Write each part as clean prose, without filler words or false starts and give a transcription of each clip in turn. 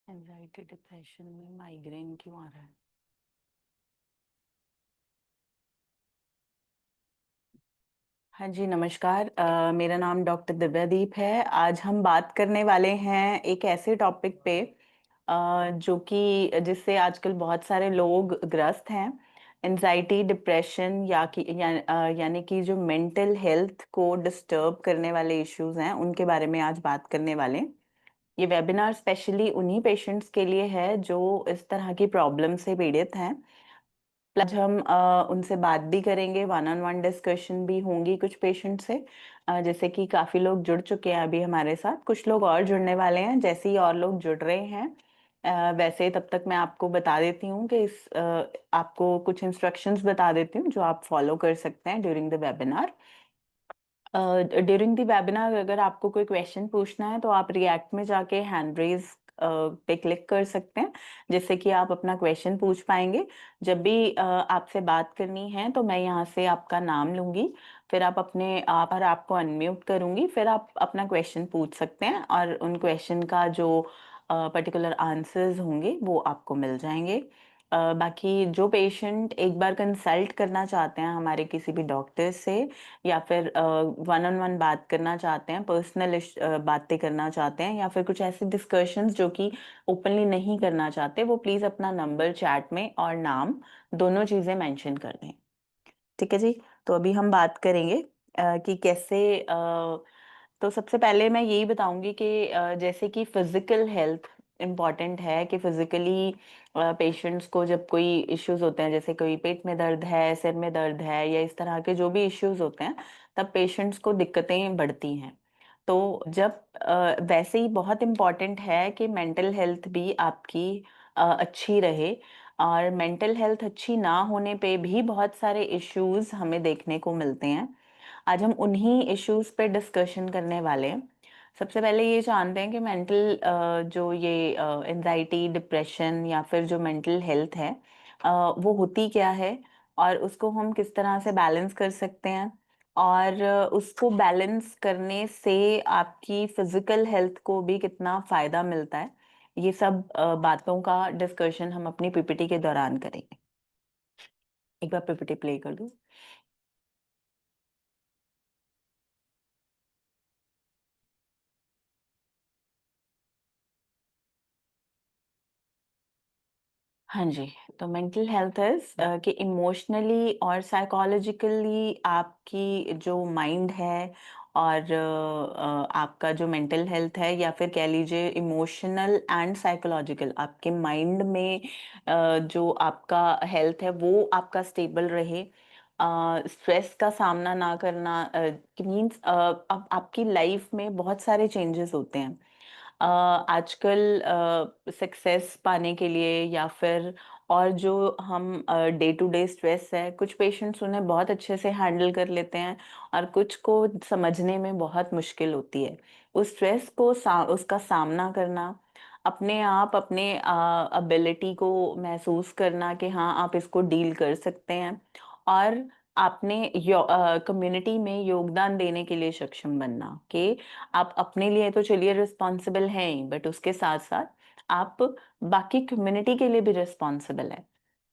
Anxiety depression में migraine क्यों आ रहा है? हाँ जी, नमस्कार। मेरा नाम डॉक्टर दिव्यादीप है। आज हम बात करने वाले हैं एक ऐसे टॉपिक पे जो कि जिससे आजकल बहुत सारे लोग ग्रस्त हैं। एंजाइटी डिप्रेशन यानी कि जो मेंटल हेल्थ को डिस्टर्ब करने वाले इश्यूज हैं उनके बारे में आज बात करने वाले हैं। ये वेबिनार स्पेशली उन्हीं पेशेंट्स के लिए है जो इस तरह की प्रॉब्लम से पीड़ित हैं। आज हम उनसे बात भी करेंगे, वन ऑन वन डिस्कशन भी होंगी कुछ पेशेंट से। जैसे कि काफी लोग जुड़ चुके हैं अभी हमारे साथ, कुछ लोग और जुड़ने वाले हैं। जैसे ही और लोग जुड़ रहे हैं वैसे तब तक मैं आपको बता देती हूँ कि आपको कुछ इंस्ट्रक्शंस बता देती हूँ जो आप फॉलो कर सकते हैं during the webinar. During the webinar अगर आपको कोई क्वेश्चन पूछना है तो आप रिएक्ट में जाके हैंड रेज पे क्लिक कर सकते हैं, जिससे कि आप अपना क्वेश्चन पूछ पाएंगे। जब भी आपसे बात करनी है तो मैं यहाँ से आपका नाम लूंगी, फिर आप अपने आप और आपको अनम्यूट करूंगी, फिर आप अपना क्वेश्चन पूछ सकते हैं और उन क्वेश्चन का जो पर्टिकुलर आंसर्स होंगे वो आपको मिल जाएंगे। बाकी जो पेशेंट एक बार कंसल्ट करना चाहते हैं हमारे किसी भी डॉक्टर से, या फिर वन ऑन वन बात करना चाहते हैं, पर्सनल बातें करना चाहते हैं, या फिर कुछ ऐसे डिस्कशंस जो कि ओपनली नहीं करना चाहते, वो प्लीज अपना नंबर चैट में और नाम दोनों चीजें मेंशन कर दें। ठीक है जी। तो अभी हम बात करेंगे कि कैसे तो सबसे पहले मैं यही बताऊंगी कि जैसे कि फिजिकल हेल्थ इम्पॉर्टेंट है, कि फिजिकली पेशेंट्स को जब कोई इश्यूज होते हैं, जैसे कोई पेट में दर्द है, सिर में दर्द है, या इस तरह के जो भी इश्यूज होते हैं, तब पेशेंट्स को दिक्कतें बढ़ती हैं। तो जब वैसे ही बहुत इम्पॉर्टेंट है कि मेंटल हेल्थ भी आपकी अच्छी रहे। और मेंटल हेल्थ अच्छी ना होने पे भी बहुत सारे इश्यूज हमें देखने को मिलते हैं। आज हम उन्हीं इश्यूज पे डिस्कशन करने वाले हैं। सबसे पहले ये जानते हैं कि मेंटल जो ये एंजाइटी डिप्रेशन या फिर जो मेंटल हेल्थ है वो होती क्या है, और उसको हम किस तरह से बैलेंस कर सकते हैं, और उसको बैलेंस करने से आपकी फिजिकल हेल्थ को भी कितना फायदा मिलता है। ये सब बातों का डिस्कशन हम अपनी पीपीटी के दौरान करेंगे। एक बार पीपीटी प्ले कर दूं। हाँ जी। तो मेंटल हेल्थ इज कि इमोशनली और साइकोलॉजिकली आपकी जो माइंड है, और आपका जो मेंटल हेल्थ है, या फिर कह लीजिए इमोशनल एंड साइकोलॉजिकल, आपके माइंड में जो आपका हेल्थ है वो आपका स्टेबल रहे। स्ट्रेस का सामना ना करना मीन्स अब आपकी लाइफ में बहुत सारे चेंजेस होते हैं। आजकल सक्सेस पाने के लिए, या फिर और जो हम डे टू डे स्ट्रेस है, कुछ पेशेंट्स उन्हें बहुत अच्छे से हैंडल कर लेते हैं और कुछ को समझने में बहुत मुश्किल होती है। उस स्ट्रेस को उसका सामना करना, अपने आप अपने अबिलिटी को महसूस करना कि हाँ आप इसको डील कर सकते हैं, और आपने कम्युनिटी में योगदान देने के लिए सक्षम बनना, कि आप अपने लिए तो चलिए रिस्पॉन्सिबल हैं ही, बट उसके साथ साथ आप बाकी कम्युनिटी के लिए भी रिस्पॉन्सिबल है।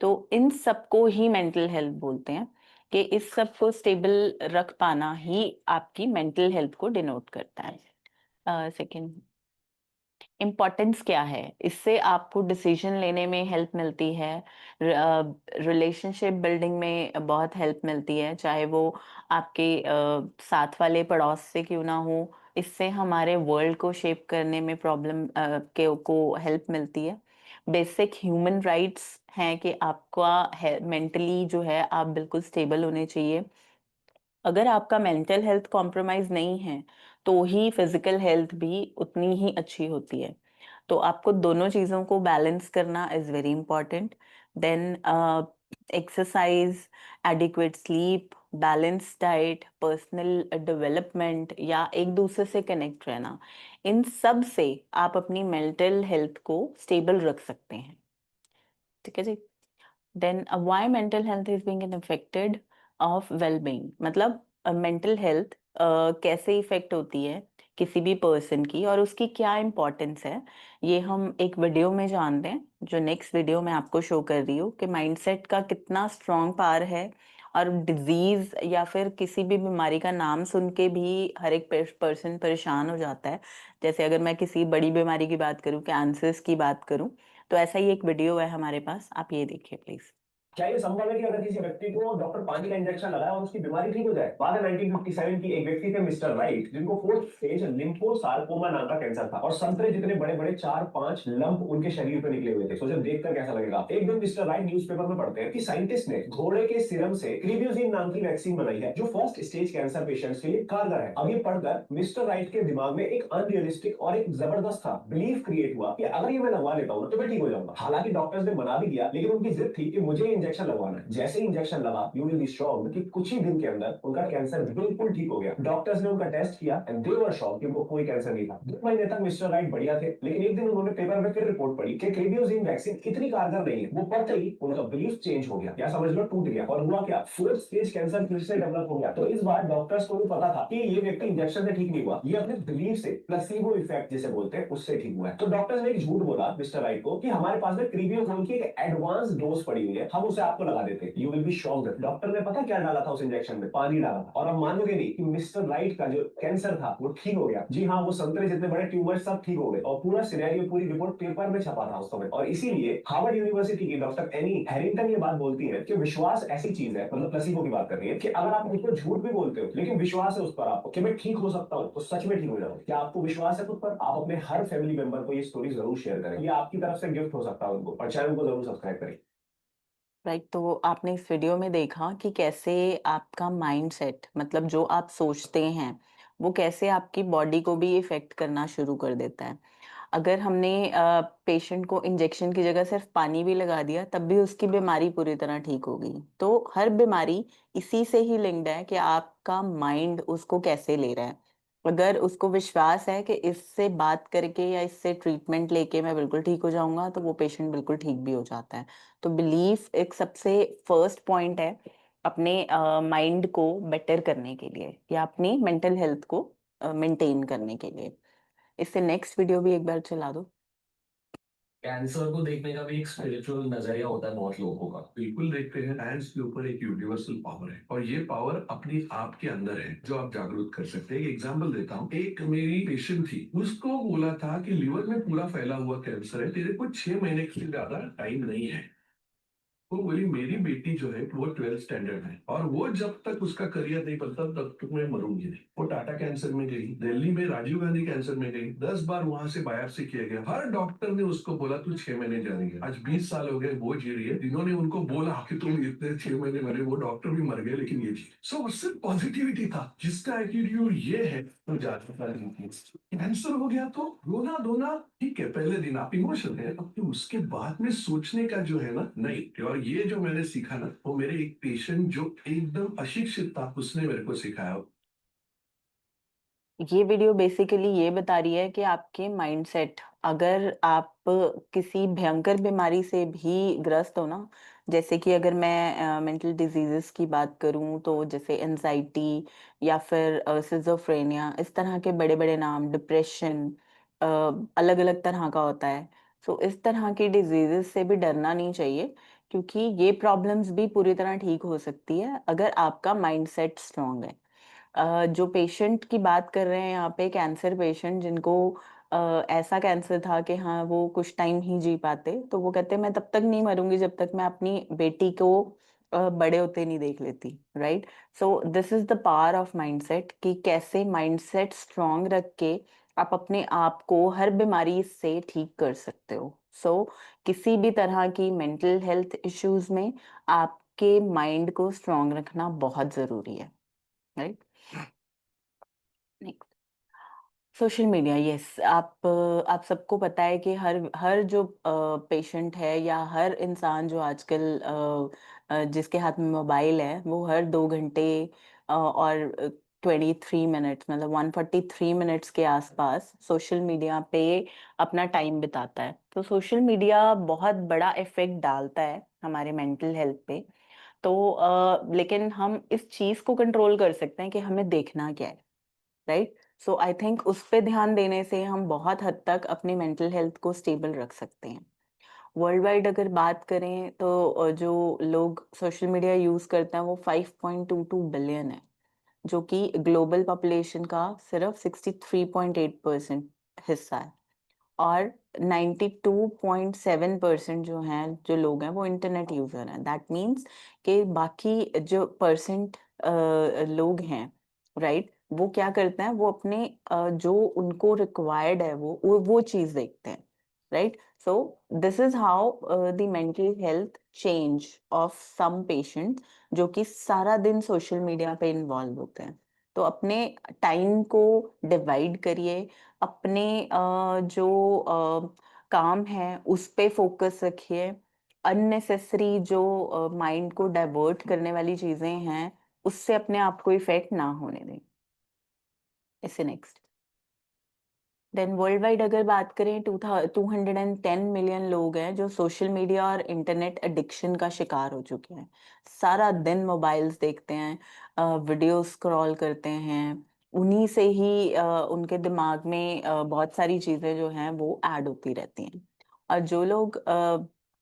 तो इन सबको ही मेंटल हेल्थ बोलते हैं, कि इस सब को स्टेबल रख पाना ही आपकी मेंटल हेल्थ को डिनोट करता है। सेकंड, इम्पोर्टेंस क्या है, इससे आपको डिसीजन लेने में हेल्प मिलती है, रिलेशनशिप बिल्डिंग में बहुत हेल्प मिलती है, चाहे वो आपके साथ वाले पड़ोस से क्यों ना हो। इससे हमारे वर्ल्ड को शेप करने में प्रॉब्लम के को हेल्प मिलती है। बेसिक ह्यूमन राइट्स हैं कि आपका मेंटली जो है आप बिल्कुल स्टेबल होने चाहिए। अगर आपका मेंटल हेल्थ कॉम्प्रोमाइज नहीं है तो ही फिजिकल हेल्थ भी उतनी ही अच्छी होती है। तो आपको दोनों चीजों को बैलेंस करना is very important. Then exercise, adequate sleep, balance diet, personal development या एक दूसरे से कनेक्ट रहना, इन सब से आप अपनी मेंटल हेल्थ को स्टेबल रख सकते हैं। ठीक है जी। Then why mental health is being affected of wellbeing, मतलब मेंटल हेल्थ कैसे इफेक्ट होती है किसी भी पर्सन की और उसकी क्या इम्पोर्टेंस है, ये हम एक वीडियो में जानते हैं, जो नेक्स्ट वीडियो में आपको शो कर रही हूँ कि माइंडसेट का कितना स्ट्रॉन्ग पावर है। और डिजीज या फिर किसी भी बीमारी का नाम सुन के भी हर एक पर्सन परेशान हो जाता है। जैसे अगर मैं किसी बड़ी बीमारी की बात करूँ, कैंसर्स की बात करूँ, तो ऐसा ही एक वीडियो है हमारे पास, आप ये देखिए प्लीज। क्या ये संभव है कि अगर किसी व्यक्ति को डॉक्टर पानी का इंजेक्शन लगाए और उसकी बीमारी ठीक हो जाए? बात है 1957 की। एक व्यक्ति थे मिस्टर राइट, जिनको फोर्थ स्टेज लिम्फोसार्कोमा नाम का कैंसर था और संतरे जितने बड़े बड़े 4-5 लंप उनके शरीर पर निकले हुए थे। सोचो देखकर कैसा लगेगा। एक दिन मिस्टर राइट न्यूज़पेपर में पढ़ते हैं कि साइंटिस्ट ने घोड़े के सीरम से क्रीब्यूजिन नाम की वैक्सीन बनाई है, जो फर्स्ट स्टेज कैंसर पेशेंट्स के लिए कारगर है। अब ये पढ़कर मिस्टर राइट के दिमाग में एक अनरियलिस्टिक और एक जबरदस्त था बिलीफ क्रिएट हुआ कि अगर ये मैं लगवा लेता हूँ तो मैं ठीक हो जाऊंगा। हालांकि डॉक्टर्स ने मना भी दिया, लेकिन उनकी जिद थी कि मुझे इंजेक्शन लगवाना है। जैसे ही इंजेक्शन लगा, यू विल बी शॉक्ड कि कुछ ही दिन के अंदर उनका कैंसर बिल्कुल ठीक हो गया। डॉक्टर्स ने उनका टेस्ट किया एंड दे वर शॉक्ड कि उनको कोई कैंसर नहीं था। 2 महीने तक मिस्टर राइट बढ़िया थे, लेकिन एक दिन उन्होंने पेपर में फिर रिपोर्ट पढ़ी कि क्रीबियोजिन वैक्सीन इतनी कारगर नहीं है। वो पढ़ते ही उनका बिलीफ चेंज हो गया, या समझ लो टूट गया। और हुआ क्या, फोर्थ स्टेज कैंसर फिर से डेवलप हो गया। तो इस बार डॉक्टर्स को भी पता था कि ये व्यक्ति इंजेक्शन से ठीक नहीं हुआ, ये अपने बिलीफ से, प्लेसिबो इफेक्ट जिसे बोलते हैं, उससे ठीक हुआ है। तो डॉक्टर्स ने एक झूठ बोला मिस्टर राइट को कि हमारे पास में क्रीबियोजोन की एक एडवांस डोज पड़ी हुई है, हम उसे आपको लगा देते हैं। You will be shocked. Doctor ने पता क्या डाला था उस इंजेक्शन में? पानी डाला था। और अब मानोगे नहीं कि मिस्टर राइट का जो कैंसर था वो ठीक हो गया। जी हाँ, वो संतरे जितने बड़े ट्यूमर सब ठीक हो गए और पूरा सिनेरियो, पूरी रिपोर्ट पेपर में छपा था उस समय। और इसीलिए हार्वर्ड यूनिवर्सिटी की डॉक्टर एनी हैरिंगटन ये बात बोलती है कि विश्वास ऐसी चीज है, मतलब प्लेसिबो की बात कर रही है, कि अगर आप खुद को झूठ भी बोलते हो लेकिन विश्वास है उस पर आपको कि मैं ठीक हो सकता हूँ, तो सच में ठीक हो जाओ। क्या आपको विश्वास है खुद पर? आप अपने हर फैमिली मेंबर को ये स्टोरी जरूर शेयर करें, ये आपकी तरफ से गिफ्ट हो सकता है उनको। और चैनल को जरूर सब्सक्राइब करें। राइट, तो आपने इस वीडियो में देखा कि कैसे आपका माइंडसेट, मतलब जो आप सोचते हैं, वो कैसे आपकी बॉडी को भी इफेक्ट करना शुरू कर देता है। अगर हमने पेशेंट को इंजेक्शन की जगह सिर्फ पानी भी लगा दिया, तब भी उसकी बीमारी पूरी तरह ठीक होगी। तो हर बीमारी इसी से ही लिंक्ड है कि आपका माइंड उसको कैसे ले रहा है। अगर उसको विश्वास है कि इससे बात करके या इससे ट्रीटमेंट लेके मैं बिल्कुल ठीक हो जाऊंगा, तो वो पेशेंट बिल्कुल ठीक भी हो जाता है। तो बिलीफ एक सबसे फर्स्ट पॉइंट है अपने माइंड को बेटर करने के लिए या अपनी मेंटल हेल्थ को मेंटेन करने के लिए। इससे नेक्स्ट वीडियो भी एक बार चला दो। कैंसर को देखने का भी एक स्पिरिचुअल नजरिया होता है बहुत लोगों का। बिल्कुल देखते हैं, साइंस के ऊपर एक यूनिवर्सल पावर है और ये पावर अपने आप के अंदर है जो आप जागरूक कर सकते हैं। एक एग्जांपल देता हूँ। एक मेरी पेशेंट थी, उसको बोला था कि लीवर में पूरा फैला हुआ कैंसर है, तेरे को 6 महीने से ज्यादा टाइम नहीं है। वो बोली मेरी बेटी जो है वो 12th स्टैंडर्ड है और वो जब तक उसका करियर नहीं बनता तब तक मैं मरूंगी नहीं। वो टाटा कैंसर में गई, दिल्ली में राजीव गांधी कैंसर में गई, 10 बार वहां से बायोप्सी किया गया। हर डॉक्टर ने उसको बोला तू 6 महीने जाएंगे। आज 20 साल हो गए वो जी रही है। जिन्होंने उनको बोला कि तुम इतने 6 महीने मरे, वो डॉक्टर भी मर गए लेकिन ये जी। सो उससे पॉजिटिविटी था। जिसका एटीट्यूड ये है तो ज्यादा कैंसर हो गया तो रोना धोना ठीक है, पहले दिन आप इमोशनल है, अब तो उसके बाद में सोचने का जो है ना, नहीं। और ये जो मैंने सीखा ना, वो मेरे एक पेशेंट जो एकदम अशिक्षित था उसने मेरे को सिखाया। ये वीडियो बेसिकली ये बता रही है कि आपके माइंडसेट, अगर आप किसी भयंकर बीमारी से भी ग्रस्त हो ना, जैसे कि अगर मैं मेंटल डिजीजेस की बात करूं तो जैसे एनजाइटी या फिर सिजोफ्रेनिया, इस तरह के बड़े बड़े नाम, डिप्रेशन, अलग अलग तरह का होता है। सो इस तरह की डिजीजेस से भी डरना नहीं चाहिए, क्योंकि ये प्रॉब्लम्स भी पूरी तरह ठीक हो सकती है अगर आपका माइंडसेट स्ट्रांग है। जो पेशेंट की बात कर रहे हैं यहाँ पे, कैंसर पेशेंट जिनको ऐसा कैंसर था कि हाँ वो कुछ टाइम ही जी पाते, तो वो कहते हैं मैं तब तक नहीं मरूंगी जब तक मैं अपनी बेटी को बड़े होते नहीं देख लेती। Right. So this is the power of mindset, कि कैसे माइंडसेट स्ट्रांग रख के आप अपने आप को हर बीमारी से ठीक कर सकते हो। सो किसी भी तरह की मेंटल हेल्थ इश्यूज में आपके माइंड को स्ट्रांग रखना बहुत जरूरी है। Right. Next. Social media, yes. आप सबको पता है कि हर हर जो पेशेंट है या हर इंसान जो आजकल जिसके हाथ में मोबाइल है, वो हर 2 घंटे और 23 मिनट्स, मतलब 143 मिनट्स के आसपास सोशल मीडिया पे अपना टाइम बिताता है। तो सोशल मीडिया बहुत बड़ा इफेक्ट डालता है हमारे मेंटल हेल्थ पे। तो लेकिन हम इस चीज को कंट्रोल कर सकते हैं कि हमें देखना क्या है, राइट? सो आई थिंक उस पे ध्यान देने से हम बहुत हद तक अपनी मेंटल हेल्थ को स्टेबल रख सकते हैं। वर्ल्ड वाइड अगर बात करें तो जो लोग सोशल मीडिया यूज करते हैं वो 5.22 बिलियन है, जो कि ग्लोबल पॉपुलेशन का सिर्फ 63.8% हिस्सा है। और 92.7% जो हैं, जो लोग हैं, वो इंटरनेट यूजर हैं। दैट मीन्स कि बाकी जो परसेंट लोग हैं, राइट, वो क्या करते हैं, वो अपने जो उनको रिक्वायर्ड है वो चीज देखते हैं, right? So this is how the mental health change of some patient जो कि सारा दिन सोशल मीडिया पे इन्वॉल्व होते हैं। तो अपने टाइम को डिवाइड करिए, अपने जो काम है उस पे फोकस रखिए। अननेसेसरी जो माइंड को डाइवर्ट करने वाली चीजें हैं, उससे अपने आप को इफेक्ट ना होने दें। इससे नेक्स्ट, देन वर्ल्ड वाइड अगर बात करें, 210 मिलियन लोग हैं जो सोशल मीडिया और इंटरनेट एडिक्शन का शिकार हो चुके हैं। सारा दिन मोबाइल्स देखते हैं, वीडियो स्क्रॉल करते हैं, उन्हीं से ही उनके दिमाग में बहुत सारी चीजें जो हैं वो ऐड होती रहती हैं। और जो लोग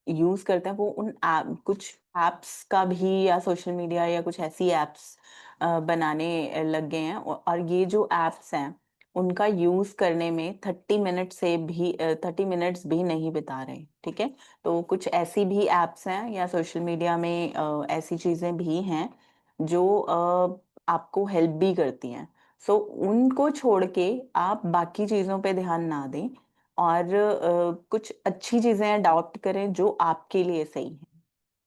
यूज करते हैं वो कुछ एप्स का भी, या सोशल मीडिया या कुछ ऐसी एप्स बनाने लग गए हैं। और ये जो एप्स हैं उनका यूज करने में 30 मिनट्स भी नहीं बिता रहे, ठीक है? तो कुछ ऐसी भी एप्स हैं या सोशल मीडिया में ऐसी चीजें भी हैं जो आपको हेल्प भी करती हैं। सो उनको छोड़ के आप बाकी चीजों पे ध्यान ना दें, और कुछ अच्छी चीजें अडॉप्ट करें जो आपके लिए सही है,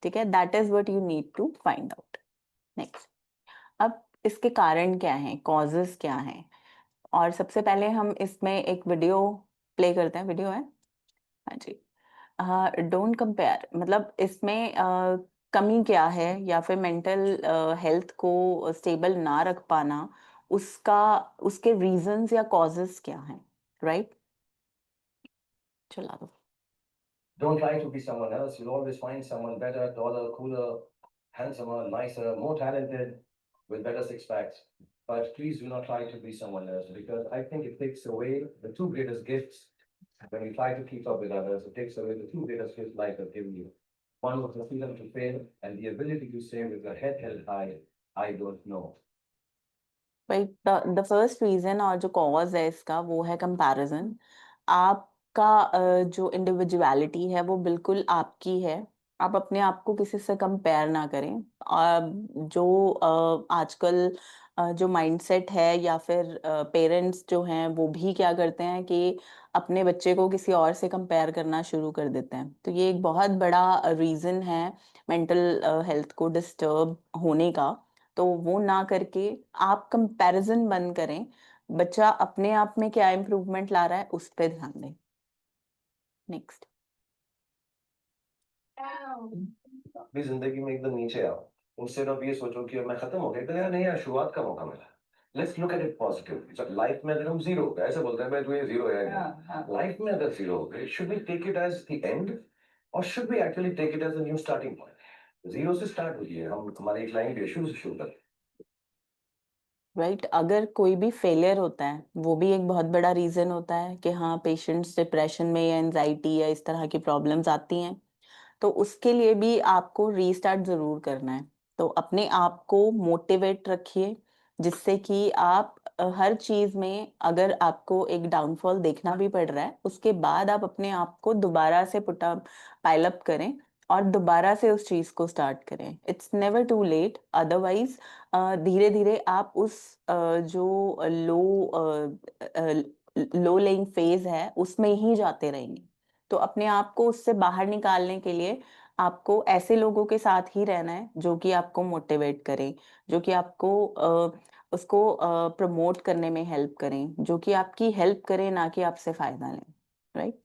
ठीक है? That is what you need to find out. Next, अब इसके कारण क्या हैं, कॉजेस क्या हैं? और सबसे पहले हम इसमें एक वीडियो प्ले करते हैं। वीडियो है, हाँ जी। डोंट कंपेयर, मतलब इसमें कमी क्या है या फिर मेंटल हेल्थ को स्टेबल ना रख पाना, उसका उसके रीजंस या कॉजेस क्या हैं, राइट? चला दो। Don't try to be someone else. You'll always find someone better, taller, cooler, handsomer, nicer, more talented, with better six packs. But please do not try to be someone else, because I think it takes away the two greatest gifts when you try to keep up with others. It takes away the two greatest gifts life has given you. One was the freedom to fail and the ability to say with your head held high, I don't know. भाई, the first reason और जो cause है इसका वो है comparison. आपका जो individuality है वो बिल्कुल आपकी है। आप अपने आप को किसी से कंपेयर ना करें। जो आजकल जो माइंडसेट है, या फिर पेरेंट्स जो हैं वो भी क्या करते हैं कि अपने बच्चे को किसी और से कंपेयर करना शुरू कर देते हैं। तो ये एक बहुत बड़ा रीजन है मेंटल हेल्थ को डिस्टर्ब होने का। तो वो ना करके आप कंपैरिजन बंद करें। बच्चा अपने आप में क्या इम्प्रूवमेंट ला रहा है उस पे ध्यान दें। नेक्स्ट, अपनी जिंदगी में एकदम नीचे आओ। इंस्टेड ऑफ ये सोचो कि अब मैं खत्म हो गया, तो यार नहीं यार, शुरुआत का मौका मिला। Let's look at it positively. जब लाइफ में अगर हम जीरो हो गए, ऐसे बोलते हैं भाई तू ये जीरो है, लाइफ में अगर जीरो हो गए, should we take it as the end, और should we actually take it as a new starting point? Zero से स्टार्ट हुई है, हम हमारी एक लाइन भी है, शुरू से शुरू कर। राइट। अगर कोई भी फेलियर होता है, वो भी एक बहुत बड़ा रीजन होता है कि हाँ, पेशेंट्स डिप्रेशन में या एनजाइटी या इस तरह की प्रॉब्लम्स आती हैं। तो उसके लिए भी आपको रीस्टार्ट जरूर करना है। तो अपने आप को मोटिवेट रखिए, जिससे कि आप हर चीज में, अगर आपको एक डाउनफॉल देखना भी पड़ रहा है, उसके बाद आप अपने आप को दोबारा से पुटअप पाइल अप करें और दोबारा से उस चीज को स्टार्ट करें। It's never too late. Otherwise धीरे धीरे आप उस जो लो लेइंग फेज है उसमें ही जाते रहेंगे। तो अपने आप को उससे बाहर निकालने के लिए आपको ऐसे लोगों के साथ ही रहना है जो कि आपको मोटिवेट करें, जो कि आपको उसको प्रमोट करने में हेल्प करें, जो कि आपकी हेल्प करें, ना कि आपसे फायदा लें, राइट?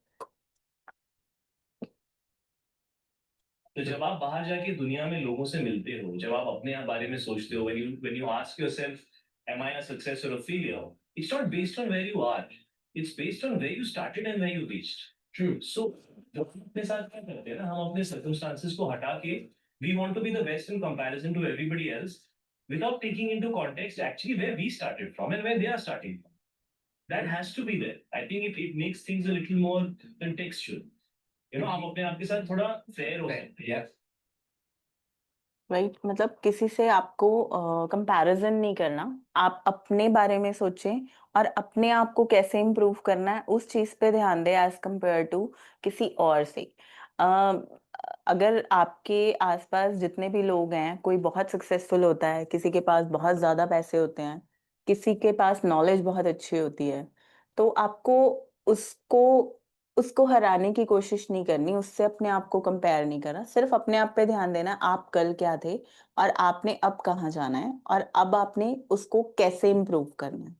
तो जब आप बाहर जाके दुनिया में लोगों से मिलते हो, जब आप अपने बारे में सोचते हो, when you ask yourself, am I a success or a failure? It's not based on where you are. It's based on where you started and where you reached. True. So जब हम अपने साथ क्या करते हैं ना, हम अपने circumstances को हटा के we want to be the best in comparison to everybody else without taking into context actually where we started from and where they are starting from. That has to be there. I think it makes things a little more contextual. आप अपने आप के साथ थोड़ा fair हो सकते हैं। Right, मतलब किसी से आपको कंपैरिजन नहीं करना, आप अपने बारे में सोचें और अपने आप को कैसे इम्प्रूव करना है उस चीज पे ध्यान दें एज कंपेयर टू किसी और से। अ, अगर आपके आसपास जितने भी लोग हैं, कोई बहुत सक्सेसफुल होता है, किसी के पास बहुत ज्यादा पैसे होते हैं, किसी के पास नॉलेज बहुत अच्छी होती है, तो आपको उसको उसको हराने की कोशिश नहीं करनी, उससे अपने आप को कंपेयर नहीं करना, सिर्फ अपने आप पे ध्यान देना, आप कल क्या थे और आपने अब कहाँ जाना है और अब आपने उसको कैसे इम्प्रूव करना है।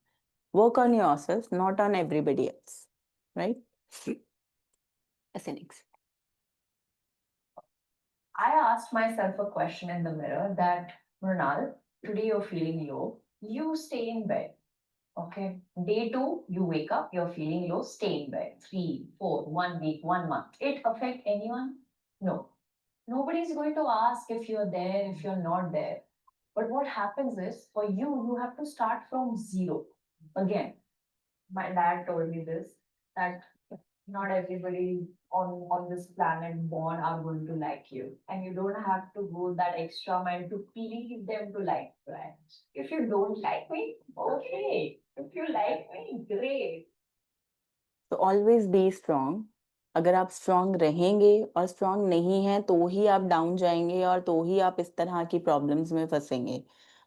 Work on yourself, not on everybody else, right? ऐसे next. I asked myself a question in the mirror that, Mrinal, today you're feeling low, you stay in bed. Okay. Day two, you wake up, you're feeling low, stay in bed. 3, 4, 1 week, 1 month. It affect anyone? No. Nobody's going to ask if you're there, if you're not there. But what happens is, for you, you have to start from zero. Again, my dad told me this, that not everybody on this planet born are going to like you, and you don't have to go that extra mile to please them to like you. Right? If you don't like me, okay. If you like me, great. तो always be strong. अगर आप strong रहेंगे और strong नहीं है तो ही आप down जाएंगे और तो ही आप इस तरह की प्रॉब्लम्स में फंसेंगे,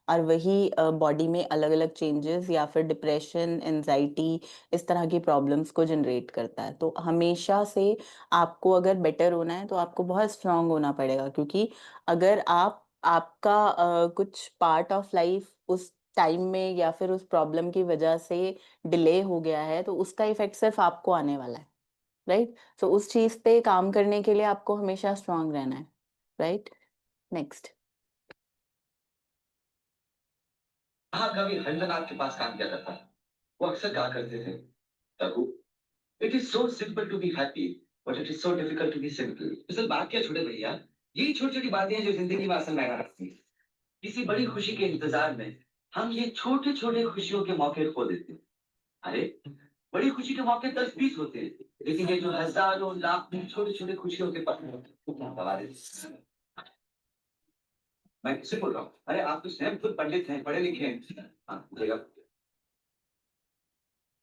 और वही बॉडी में अलग अलग चेंजेस या फिर डिप्रेशन, एंजाइटी, इस तरह की प्रॉब्लम्स को जनरेट करता है। तो हमेशा से आपको अगर बेटर होना है तो आपको बहुत स्ट्रांग होना पड़ेगा, क्योंकि अगर आपका कुछ पार्ट ऑफ लाइफ उस टाइम में या फिर उस प्रॉब्लम की वजह से डिले हो गया है, तो उसका इफेक्ट सिर्फ आपको आने वाला है, राइट? तो उस चीज पे काम करने के लिए आपको हमेशा स्ट्रांग रहना है, राइट? नेक्स्ट। कहा कवि हरिंद्रनाथ के पास काम किया करता था। वो अक्सर कहा करते थे, Raghu, it is so simple to be happy, but it is so difficult to be simple. असल बात क्या छोटे भैया, यही छोटी छोटी बातें हैं जो जिंदगी में असल मायना रखती है। किसी बड़ी खुशी के इंतजार में हम ये छोटे छोटे खुशियों के मौके खो देते हैं। अरे, बड़ी खुशी के मौके 10-20 होते हैं, लेकिन ये जो हजारों लाखों छोटे छोटे खुशियों के पल होते हैं, वो क्या गवा देते हैं। मैं किससे बोल रहा हूँ? अरे आप तो स्वयं खुद पंडित हैं, पढ़े लिखे हैं। हाँ, बोलिएगा।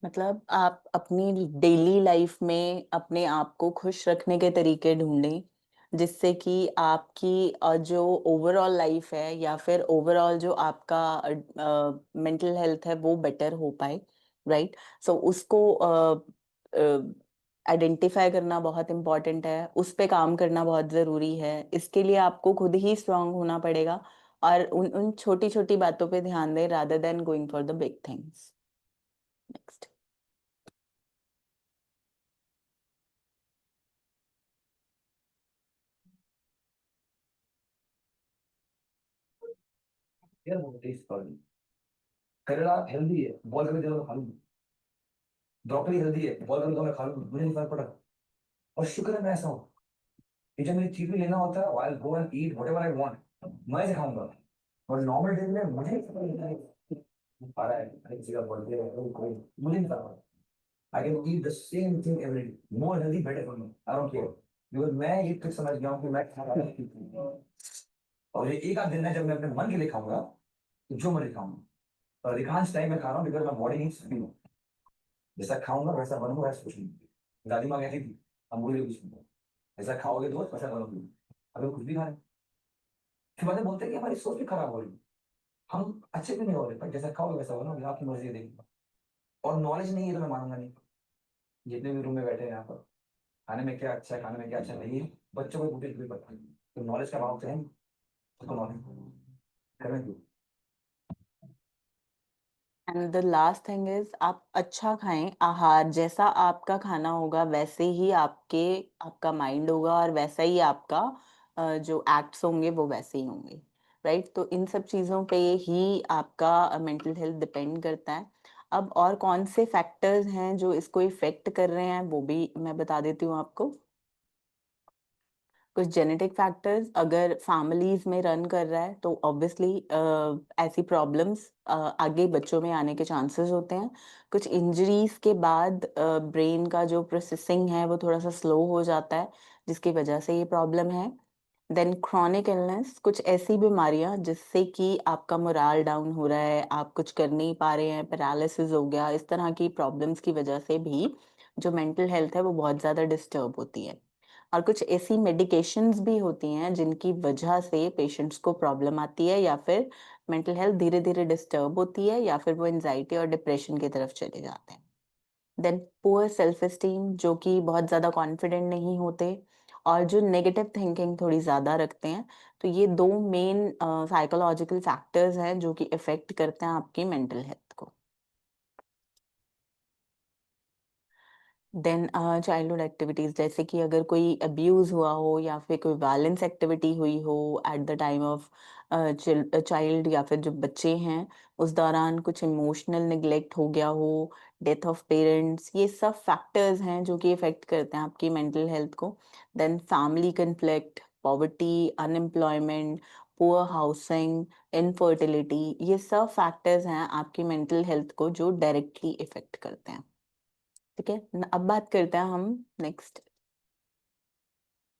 मतलब आप अपनी डेली लाइफ में अपने आप को खुश रखने के तरीके ढूंढें, जिससे कि आपकी जो ओवरऑल लाइफ है या फिर ओवरऑल जो आपका मेंटल हेल्थ है वो बेटर हो पाए, राइट? सो उसको आइडेंटिफाई करना बहुत इम्पोर्टेंट है, उस पे काम करना बहुत ज़रूरी है। इसके लिए आपको खुद ही स्ट्रांग होना पड़ेगा और उन उन छोटी छोटी बातों पे ध्यान दें rather than going for the big things. Next. यार वो टेस्ट कर करेला हेल्दी है, बॉयल करके दे दो खा लूंगा। ब्रोकली हेल्दी है, बॉयल करके दो मैं खा लूंगा, मुझे नहीं फर्क पड़ा। और शुक्र है मैं ऐसा हूँ कि जब मुझे चीज भी लेना होता है, I go and eat whatever I want, मैं से खाऊंगा। और नॉर्मल डे में मुझे नहीं पता नहीं आ रहा है, अरे किसी का बर्थडे है, कोई मुझे नहीं पता। I can eat the same thing every day, more healthy better for me, I don't care. Because मैं ये ट्रिक समझ गया हूँ कि मैं खा रहा हूँ, और ये एक आध दिन है जब मैं अपने मन के लिए खाऊंगा तो जो मर्जी खाऊंगा। और अधिकांश टाइम मैं खा रहा हूँ because my body needs feel. जैसा खाऊंगा वैसा बनूंगा, वैसा कुछ नहीं। दादी माँ कहती थी, हम बोले कुछ नहीं, ऐसा खाओगे तो वैसा बनोगे। अगर कुछ भी खा रहे हैं, फिर बाद में बोलते हैं कि हमारी सोच भी खराब हो रही है, हम अच्छे भी नहीं हो रहे, पर जैसा खाओगे वैसा बनोगे, आपकी मर्जी है, देखिए। और नॉलेज नहीं है तो मैं मानूंगा नहीं। जितने भी रूम में बैठे हैं यहाँ पर, खाने में क्या अच्छा है, खाने में क्या अच्छा नहीं है, बच्चों को कुछ भी पता नहीं, तो नॉलेज का भाव तो है नहीं, उसको नॉलेज करने दो। And the last thing is आप अच्छा खाएं, आहार जैसा आपका खाना होगा वैसे ही आपका माइंड होगा और वैसा ही आपका जो एक्ट्स होंगे वो वैसे ही होंगे, राइट? तो इन सब चीज़ों पे ही आपका मेंटल हेल्थ डिपेंड करता है। अब और कौन से फैक्टर्स हैं जो इसको इफेक्ट कर रहे हैं वो भी मैं बता देती हूँ आपको। कुछ जेनेटिक फैक्टर्स अगर फैमिलीज में रन कर रहा है तो ऑब्वियसली ऐसी प्रॉब्लम्स आगे बच्चों में आने के चांसेस होते हैं। कुछ इंजरीज के बाद ब्रेन का जो प्रोसेसिंग है वो थोड़ा सा स्लो हो जाता है जिसकी वजह से ये प्रॉब्लम है। देन क्रॉनिक इलनेस, कुछ ऐसी बीमारियां जिससे कि आपका मोराल डाउन हो रहा है, आप कुछ कर नहीं पा रहे हैं, पैरालिसिस हो गया, इस तरह की प्रॉब्लम्स की वजह से भी जो मेंटल हेल्थ है वो बहुत ज़्यादा डिस्टर्ब होती है। और कुछ ऐसी मेडिकेशंस भी होती हैं जिनकी वजह से पेशेंट्स को प्रॉब्लम आती है या फिर मेंटल हेल्थ धीरे धीरे डिस्टर्ब होती है या फिर वो एंजाइटी और डिप्रेशन की तरफ चले जाते हैं। देन पुअर सेल्फ एस्टीम, जो कि बहुत ज़्यादा कॉन्फिडेंट नहीं होते और जो नेगेटिव थिंकिंग थोड़ी ज़्यादा रखते हैं। तो ये दो मेन साइकोलॉजिकल फैक्टर्स हैं जो कि इफेक्ट करते हैं आपकी मेंटल हेल्थ को। देन चाइल्डहुड एक्टिविटीज, जैसे कि अगर कोई अब्यूज हुआ हो या फिर कोई वायलेंस एक्टिविटी हुई हो at the time of child या फिर जो बच्चे हैं उस दौरान कुछ इमोशनल निग्लेक्ट हो गया हो, डेथ ऑफ पेरेंट्स, ये सब फैक्टर्स हैं जो कि इफेक्ट करते हैं आपकी मेंटल हेल्थ को। Then family conflict, poverty, unemployment, poor housing, infertility, ये सब फैक्टर्स हैं आपकी मेंटल हेल्थ को जो डायरेक्टली इफेक्ट करते हैं। ठीक है, अब बात करते हैं हम नेक्स्ट।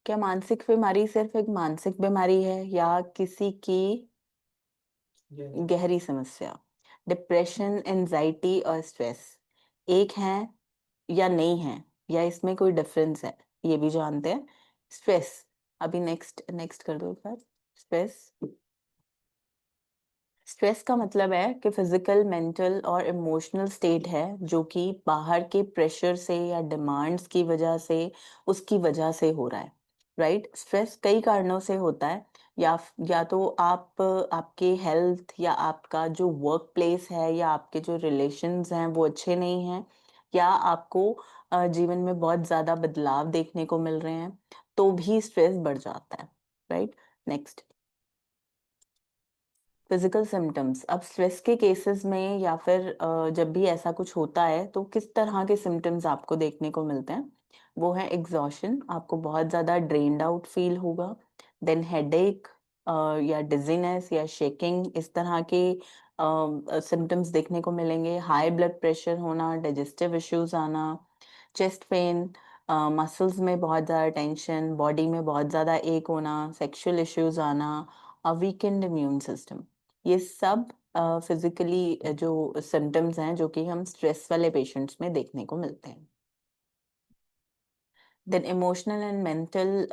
क्या मानसिक बीमारी सिर्फ एक मानसिक बीमारी है या किसी की गहरी समस्या? डिप्रेशन, एंजाइटी और स्ट्रेस एक है या नहीं है, या इसमें कोई डिफरेंस है, ये भी जानते हैं। स्ट्रेस, अभी नेक्स्ट नेक्स्ट कर दो सर। स्ट्रेस, स्ट्रेस का मतलब है कि फिजिकल, मेंटल और इमोशनल स्टेट है जो कि बाहर के प्रेशर से या डिमांड्स की वजह से, उसकी वजह से हो रहा है, राइट? स्ट्रेस कई कारणों से होता है, या तो आपके हेल्थ या आपका जो वर्क प्लेस है या आपके जो रिलेशंस हैं वो अच्छे नहीं हैं, या आपको जीवन में बहुत ज्यादा बदलाव देखने को मिल रहे हैं तो भी स्ट्रेस बढ़ जाता है, राइट? Next, physical symptoms. अब स्ट्रेस के केसेस में या फिर जब भी ऐसा कुछ होता है तो किस तरह के सिम्टम्स आपको देखने को मिलते हैं? वो है एग्जॉशन, आपको बहुत ज़्यादा ड्रेन्ड आउट फील होगा। देन हेडेक या डिजीनेस या शेकिंग, इस तरह के सिम्टम्स देखने को मिलेंगे। हाई ब्लड प्रेशर होना, डाइजेस्टिव इश्यूज आना, चेस्ट पेन, मसल्स में बहुत ज़्यादा टेंशन, बॉडी में बहुत ज़्यादा एक होना, सेक्सुअल इश्यूज आना, वीकेंड इम्यून सिस्टम, ये सब फिजिकली जो सिम्टम्स हैं जो कि हम स्ट्रेस वाले पेशेंट्स में देखने को मिलते हैं। देन इमोशनल एंड मेंटल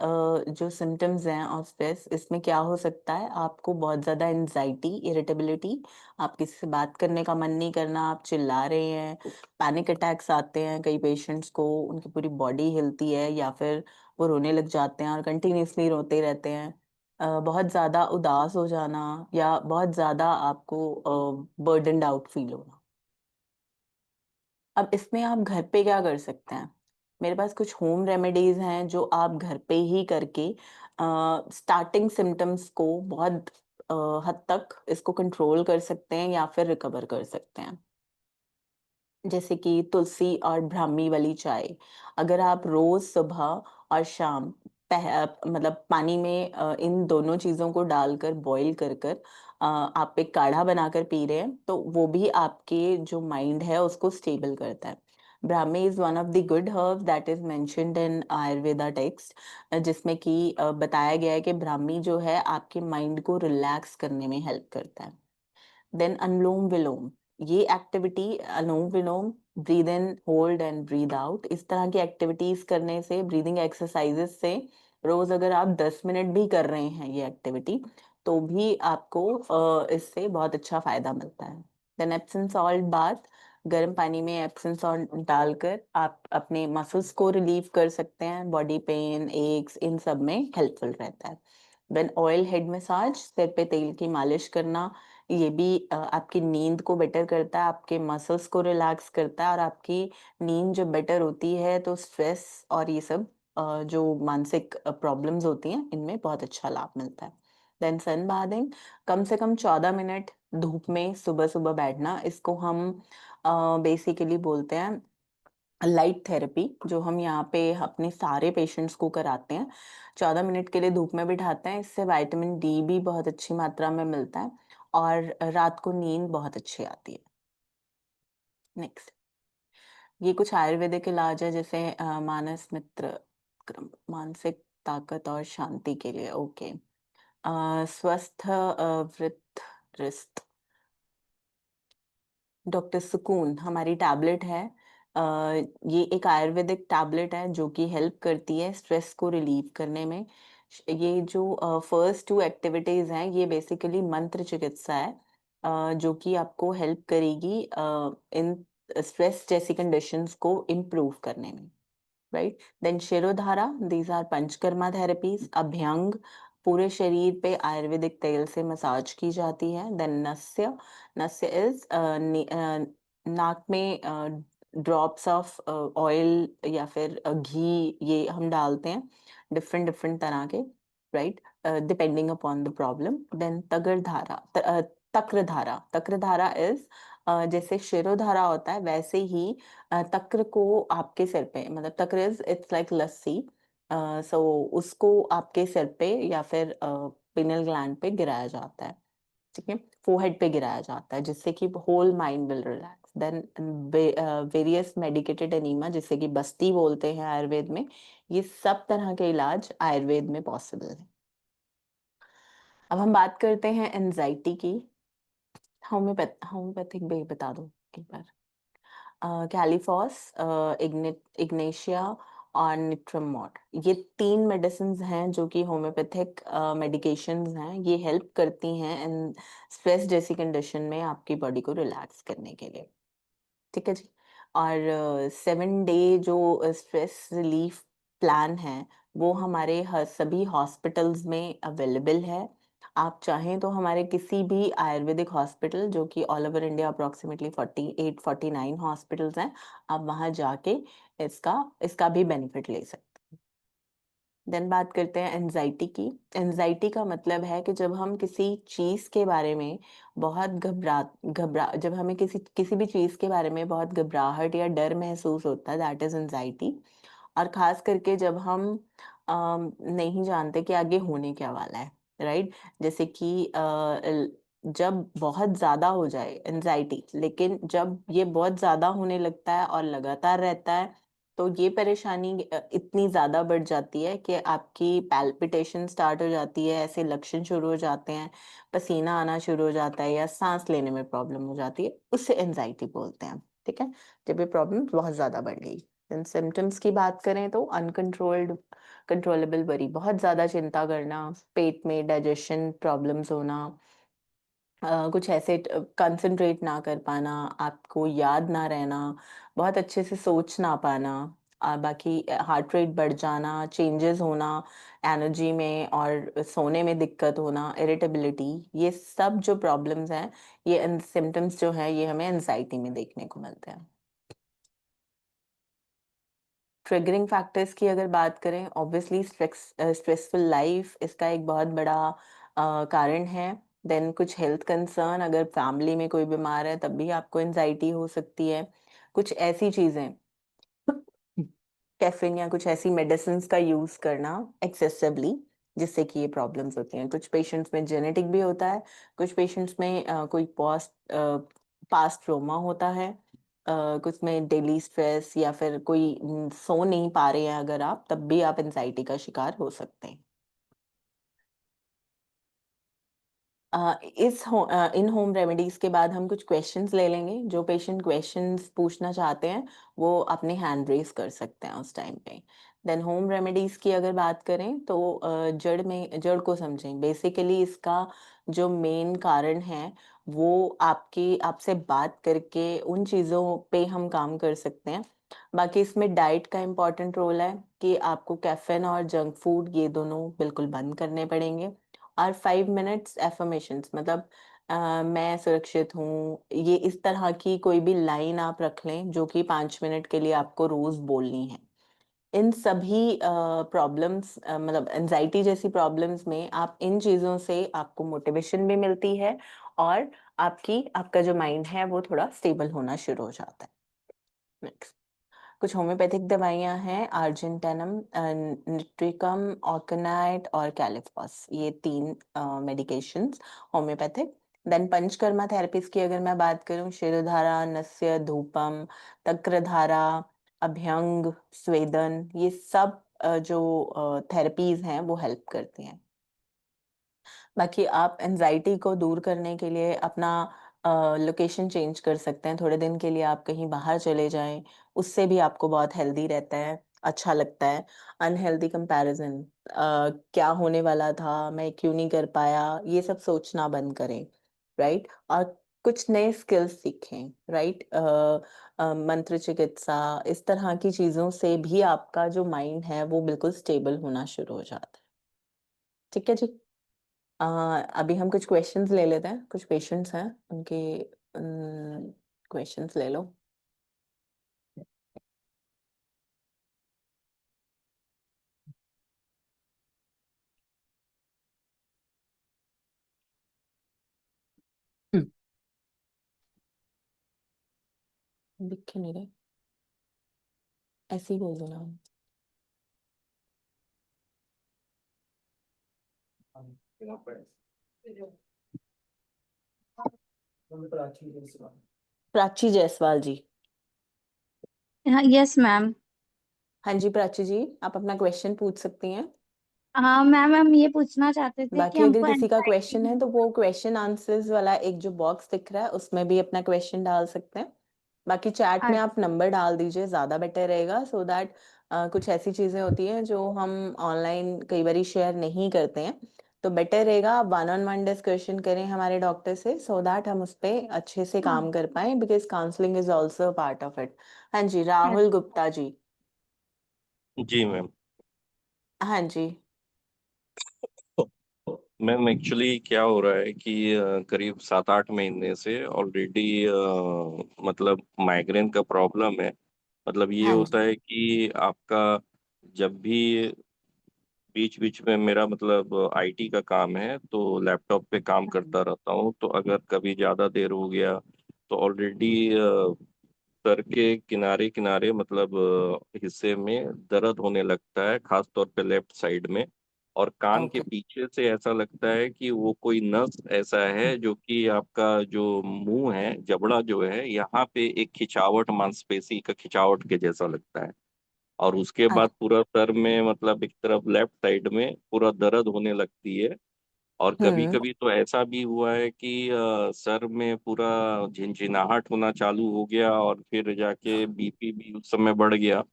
जो सिम्टम्स हैं ऑफ स्ट्रेस, इसमें क्या हो सकता है? आपको बहुत ज़्यादा एंजाइटी, इरिटेबिलिटी, आप किसी से बात करने का मन नहीं करना, आप चिल्ला रहे हैं, पैनिक अटैक्स आते हैं कई पेशेंट्स को, उनकी पूरी बॉडी हिलती है या फिर वो रोने लग जाते हैं और कंटिन्यूसली रोते रहते हैं। बहुत ज़्यादा उदास हो जाना या बहुत ज़्यादा आपको बर्डनड आउट फील होना। अब इसमें आप घर पे क्या कर सकते हैं? मेरे पास कुछ होम रेमेडीज हैं जो आप घर पे ही करके स्टार्टिंग सिम्टम्स को बहुत हद तक इसको कंट्रोल कर सकते हैं या फिर रिकवर कर सकते हैं। जैसे कि तुलसी और ब्राह्मी वाली चाय, अगर आप रोज सुबह और शाम मतलब पानी में इन दोनों चीजों को डालकर बॉईल कर कर आप एक काढ़ा बनाकर पी रहे हैं तो वो भी आपके जो माइंड है उसको स्टेबल करता है। Brahmi is one of the good herb that is mentioned in Ayurveda text, जिसमें कि बताया गया है कि ब्राह्मी जो है आपके माइंड को रिलैक्स करने में हेल्प करता है। देन अनुलोम विलोम, ये activity, anulom vilom, breathe in, hold and breathe out, इस तरह की एक्टिविटीज करने से, ब्रीदिंग एक्सरसाइजेस से, रोज अगर आप 10 मिनट भी कर रहे हैं ये एक्टिविटी तो भी आपको इससे बहुत अच्छा फायदा मिलता है। देन एप्सम सॉल्ट बाथ, गर्म पानी में एप्सम सॉल्ट डालकर आप अपने मसल्स को रिलीव कर सकते हैं, बॉडी पेन, एक्स, इन सब में हेल्पफुल रहता है। देन ऑयल हेड मसाज, सिर पे तेल की मालिश करना, ये भी आपकी नींद को बेटर करता है, आपके मसल्स को रिलैक्स करता है और आपकी नींद जब बेटर होती है तो स्ट्रेस और ये सब जो मानसिक प्रॉब्लम्स होती हैं इनमें बहुत अच्छा लाभ मिलता है। देन सन बाथिंग, कम से कम 14 मिनट धूप में सुबह-सुबह बैठना, इसको हम बेसिकली बोलते हैं लाइट थेरेपी, जो हम यहाँ पे अपने सारे पेशेंट्स को कराते हैं। 14 मिनट के लिए धूप में बिठाते हैं, इससे विटामिन डी भी बहुत अच्छी मात्रा में मिलता है और रात को नींद बहुत अच्छी आती है। नेक्स्ट, ये कुछ आयुर्वेदिक इलाज है जैसे मानस मित्र क्रम, मानसिक ताकत और शांति के लिए। ओके, स्वस्थ वृत्त रिस्त, डॉक्टर सुकून हमारी टैबलेट है। अ, ये एक आयुर्वेदिक टैबलेट है जो कि हेल्प करती है स्ट्रेस को रिलीव करने में। ये जो फर्स्ट 2 एक्टिविटीज़ हैं, ये बेसिकली मंत्र चिकित्सा है, जो कि आपको हेल्प करेगी इन स्ट्रेस जैसी कंडीशंस को इम्प्रूव करने में। Right, then shirodhara, these are panchakarma therapies, abhyanga पूरे शरीर पे आयुर्वेदिक तेल से मसाज की जाती है। देन नस्य, नस्य इज नाक में ड्रॉप्स ऑफ ऑयल या फिर घी, ये हम डालते हैं डिफरेंट डिफरेंट तरह के, right, depending upon the problem. Then takradhara, takradhara is जैसे शिरोधारा होता है वैसे ही तक्र को आपके सिर पे, मतलब तक्र इज इट्स लाइक लस्सी, सो उसको आपके सिर पे या फिर पिनल ग्लैंड पे गिराया जाता है, ठीक है, फोरहेड पे गिराया जाता है, जिससे कि whole mind will relax. Then various medicated enema, जिसे कि बस्ती बोलते हैं आयुर्वेद में, ये सब तरह के इलाज आयुर्वेद में पॉसिबल है। अब हम बात करते हैं एंजाइटी की। होम्योपैथिक भी बता दो एक बार। कैलिफॉस, इग्नेशिया और निट्रमोड, ये 3 मेडिसिन्स हैं जो कि होम्योपैथिक मेडिकेशंस हैं। ये हेल्प करती हैं इन स्ट्रेस जैसी कंडीशन में आपकी बॉडी को रिलैक्स करने के लिए, ठीक है जी। और 7 डे जो स्ट्रेस रिलीफ प्लान है, वो हमारे सभी हॉस्पिटल्स में अवेलेबल है। आप चाहें तो हमारे किसी भी आयुर्वेदिक हॉस्पिटल, जो कि all over India approximately 48-49 hospitals हैं, आप वहाँ जाके इसका इसका भी बेनिफिट ले सकते हैं। देन बात करते हैं एंजाइटी की। एंजाइटी का मतलब है कि जब हम किसी चीज़ के बारे में बहुत घबरा जब हमें किसी किसी भी चीज़ के बारे में बहुत घबराहट या डर महसूस होता है, दैट इज़ एंजाइटी। और ख़ास करके जब हम नहीं जानते कि आगे होने क्या वाला है, राइट? जैसे कि जब बहुत ज़्यादा हो जाए एंजाइटी, लेकिन जब ये बहुत ज़्यादा होने लगता है और लगातार रहता है, तो ये परेशानी इतनी ज़्यादा बढ़ जाती है कि आपकी पैल्पिटेशन स्टार्ट हो जाती है, ऐसे लक्षण शुरू हो जाते हैं, पसीना आना शुरू हो जाता है या साँस लेने में प्रॉब्लम हो जाती है, उसे एंजाइटी बोलते हैं, ठीक है? जब ये प्रॉब्लम बहुत ज़्यादा बढ़ गई। देन सिम्पटम्स की बात करें तो कंट्रोलेबल वरी, बहुत ज़्यादा चिंता करना, पेट में डाइजेशन प्रॉब्लम्स होना, कुछ ऐसे कंसंट्रेट ना कर पाना, आपको याद ना रहना, बहुत अच्छे से सोच ना पाना, बाकी हार्ट रेट बढ़ जाना, चेंजेस होना एनर्जी में और सोने में दिक्कत होना, इरिटेबिलिटी, ये सब जो प्रॉब्लम्स हैं, ये सिम्पटम्स जो हैं, ये हमें एंजाइटी में देखने को मिलते हैं। ट्रिगरिंग फैक्टर्स की अगर बात करें, ऑब्वियसली स्ट्रेसफुल लाइफ इसका एक बहुत बड़ा कारण है। देन कुछ हेल्थ कंसर्न, अगर फैमिली में कोई बीमार है तब भी आपको एंजाइटी हो सकती है। कुछ ऐसी चीजें, कैफीन या कुछ ऐसी मेडिसिन्स का यूज करना एक्सेसिवली, जिससे कि ये प्रॉब्लम्स होती हैं। कुछ पेशेंट्स में जेनेटिक भी होता है, कुछ पेशेंट्स में कोई पास्ट ट्रॉमा होता है, कुछ में डेली स्ट्रेस या फिर कोई सो नहीं पा रहे हैं अगर आप, तब भी आप एंजाइटी का शिकार हो सकते हैं। इन होम रेमेडीज के बाद हम कुछ क्वेश्चंस ले लेंगे। जो पेशेंट क्वेश्चंस पूछना चाहते हैं वो अपने हैंड रेज कर सकते हैं उस टाइम पे। देन होम रेमेडीज की अगर बात करें तो जड़ को समझें। बेसिकली इसका जो मेन कारण है वो आपसे बात करके उन चीज़ों पे हम काम कर सकते हैं। बाकी इसमें डाइट का इम्पोर्टेंट रोल है कि आपको कैफीन और जंक फूड ये दोनों बिल्कुल बंद करने पड़ेंगे। और 5 मिनट्स एफर्मेशंस, मतलब मैं सुरक्षित हूँ, ये इस तरह की कोई भी लाइन आप रख लें जो कि 5 मिनट के लिए आपको रोज़ बोलनी है। इन सभी प्रॉब्लम्स मतलब एंग्ज़ायटी जैसी प्रॉब्लम्स में आप इन चीज़ों से आपको मोटिवेशन भी मिलती है और आपका जो माइंड है वो थोड़ा स्टेबल होना शुरू हो जाता है। नेक्स्ट। कुछ होम्योपैथिक दवाइयाँ हैं आर्जेंटेनम, निट्रिकम, ऑर्कनाइट और कैलिफॉस, ये 3 medications homeopathic. Then panchakarma therapies की अगर मैं बात करूँ, शिरोधारा, नस्य, धूपम, तक्रधारा, अभ्यंग, स्वेदन, ये सब जो थेरेपीज़ हैं वो हेल्प करती हैं। बाकी आप एंग्ज़ायटी को दूर करने के लिए अपना लोकेशन चेंज कर सकते हैं। थोड़े दिन के लिए आप कहीं बाहर चले जाएँ, उससे भी आपको बहुत हेल्दी रहता है, अच्छा लगता है। अनहेल्दी कंपैरिज़न, क्या होने वाला था, मैं क्यों नहीं कर पाया, ये सब सोचना बंद करें, राइट? और कुछ नए स्किल्स सीखें, राइट? मंत्र चिकित्सा, इस तरह की चीज़ों से भी आपका जो माइंड है, वो बिल्कुल स्टेबल होना शुरू हो जाता है। ठीक है जी? अ, अभी हम कुछ क्वेश्चंस ले लेते हैं, कुछ पेशेंट्स हैं, उनके क्वेश्चंस ले लो। हुँ। दिख नहीं रहे, ऐसे ही बोल दो ना। प्राची जायसवाल जी। हाँ, यस मैम। हाँ जी, प्राची जी, आप अपना क्वेश्चन पूछ सकती हैं। हाँ मैम, हम ये पूछना चाहते थे कि बाकी अगर हमको किसी का एंजाइटी क्वेश्चन है तो वो क्वेश्चन आंसर्स वाला एक जो बॉक्स दिख रहा है उसमें भी अपना क्वेश्चन डाल सकते हैं। बाकी चैट में आप नंबर डाल दीजिए, ज़्यादा बेटर रहेगा सो दैट कुछ ऐसी चीज़ें होती हैं जो हम ऑनलाइन कई बारी शेयर नहीं करते हैं। तो बेटर रहेगा आप वन ऑन वन डिस्कशन करें हमारे डॉक्टर से सो दैट हम उस पे अच्छे से काम कर पाएँ because counselling is also a part of it. हाँ जी, राहुल गुप्ता जी। जी मैम। हाँ जी। मैम एक्चुअली क्या हो रहा है कि करीब 7-8 महीने से ऑलरेडी मतलब माइग्रेन का प्रॉब्लम है। मतलब ये हाँ होता जी। है कि आपका जब भी बीच बीच में मेरा मतलब आईटी का काम है तो लैपटॉप पे काम करता रहता हूँ, तो अगर कभी ज़्यादा देर हो गया तो ऑलरेडी सर के किनारे किनारे मतलब हिस्से में दर्द होने लगता है, खास तौर पे लेफ्ट साइड में। और कान के ओके। पीछे से ऐसा लगता है कि वो कोई नस ऐसा है जो कि आपका जो मुंह है, जबड़ा जो है, यहाँ पे एक खिंचावट, मांसपेशी का खिंचावट के जैसा लगता है। और उसके अ, बाद पूरा सर में मतलब एक तरफ लेफ्ट साइड में पूरा दर्द होने लगती है। और हुँ, कभी-कभी तो ऐसा भी हुआ है कि सर में पूरा झिनझिनाहट होना चालू हो गया और फिर जाके बीपी भी उस समय बढ़ गया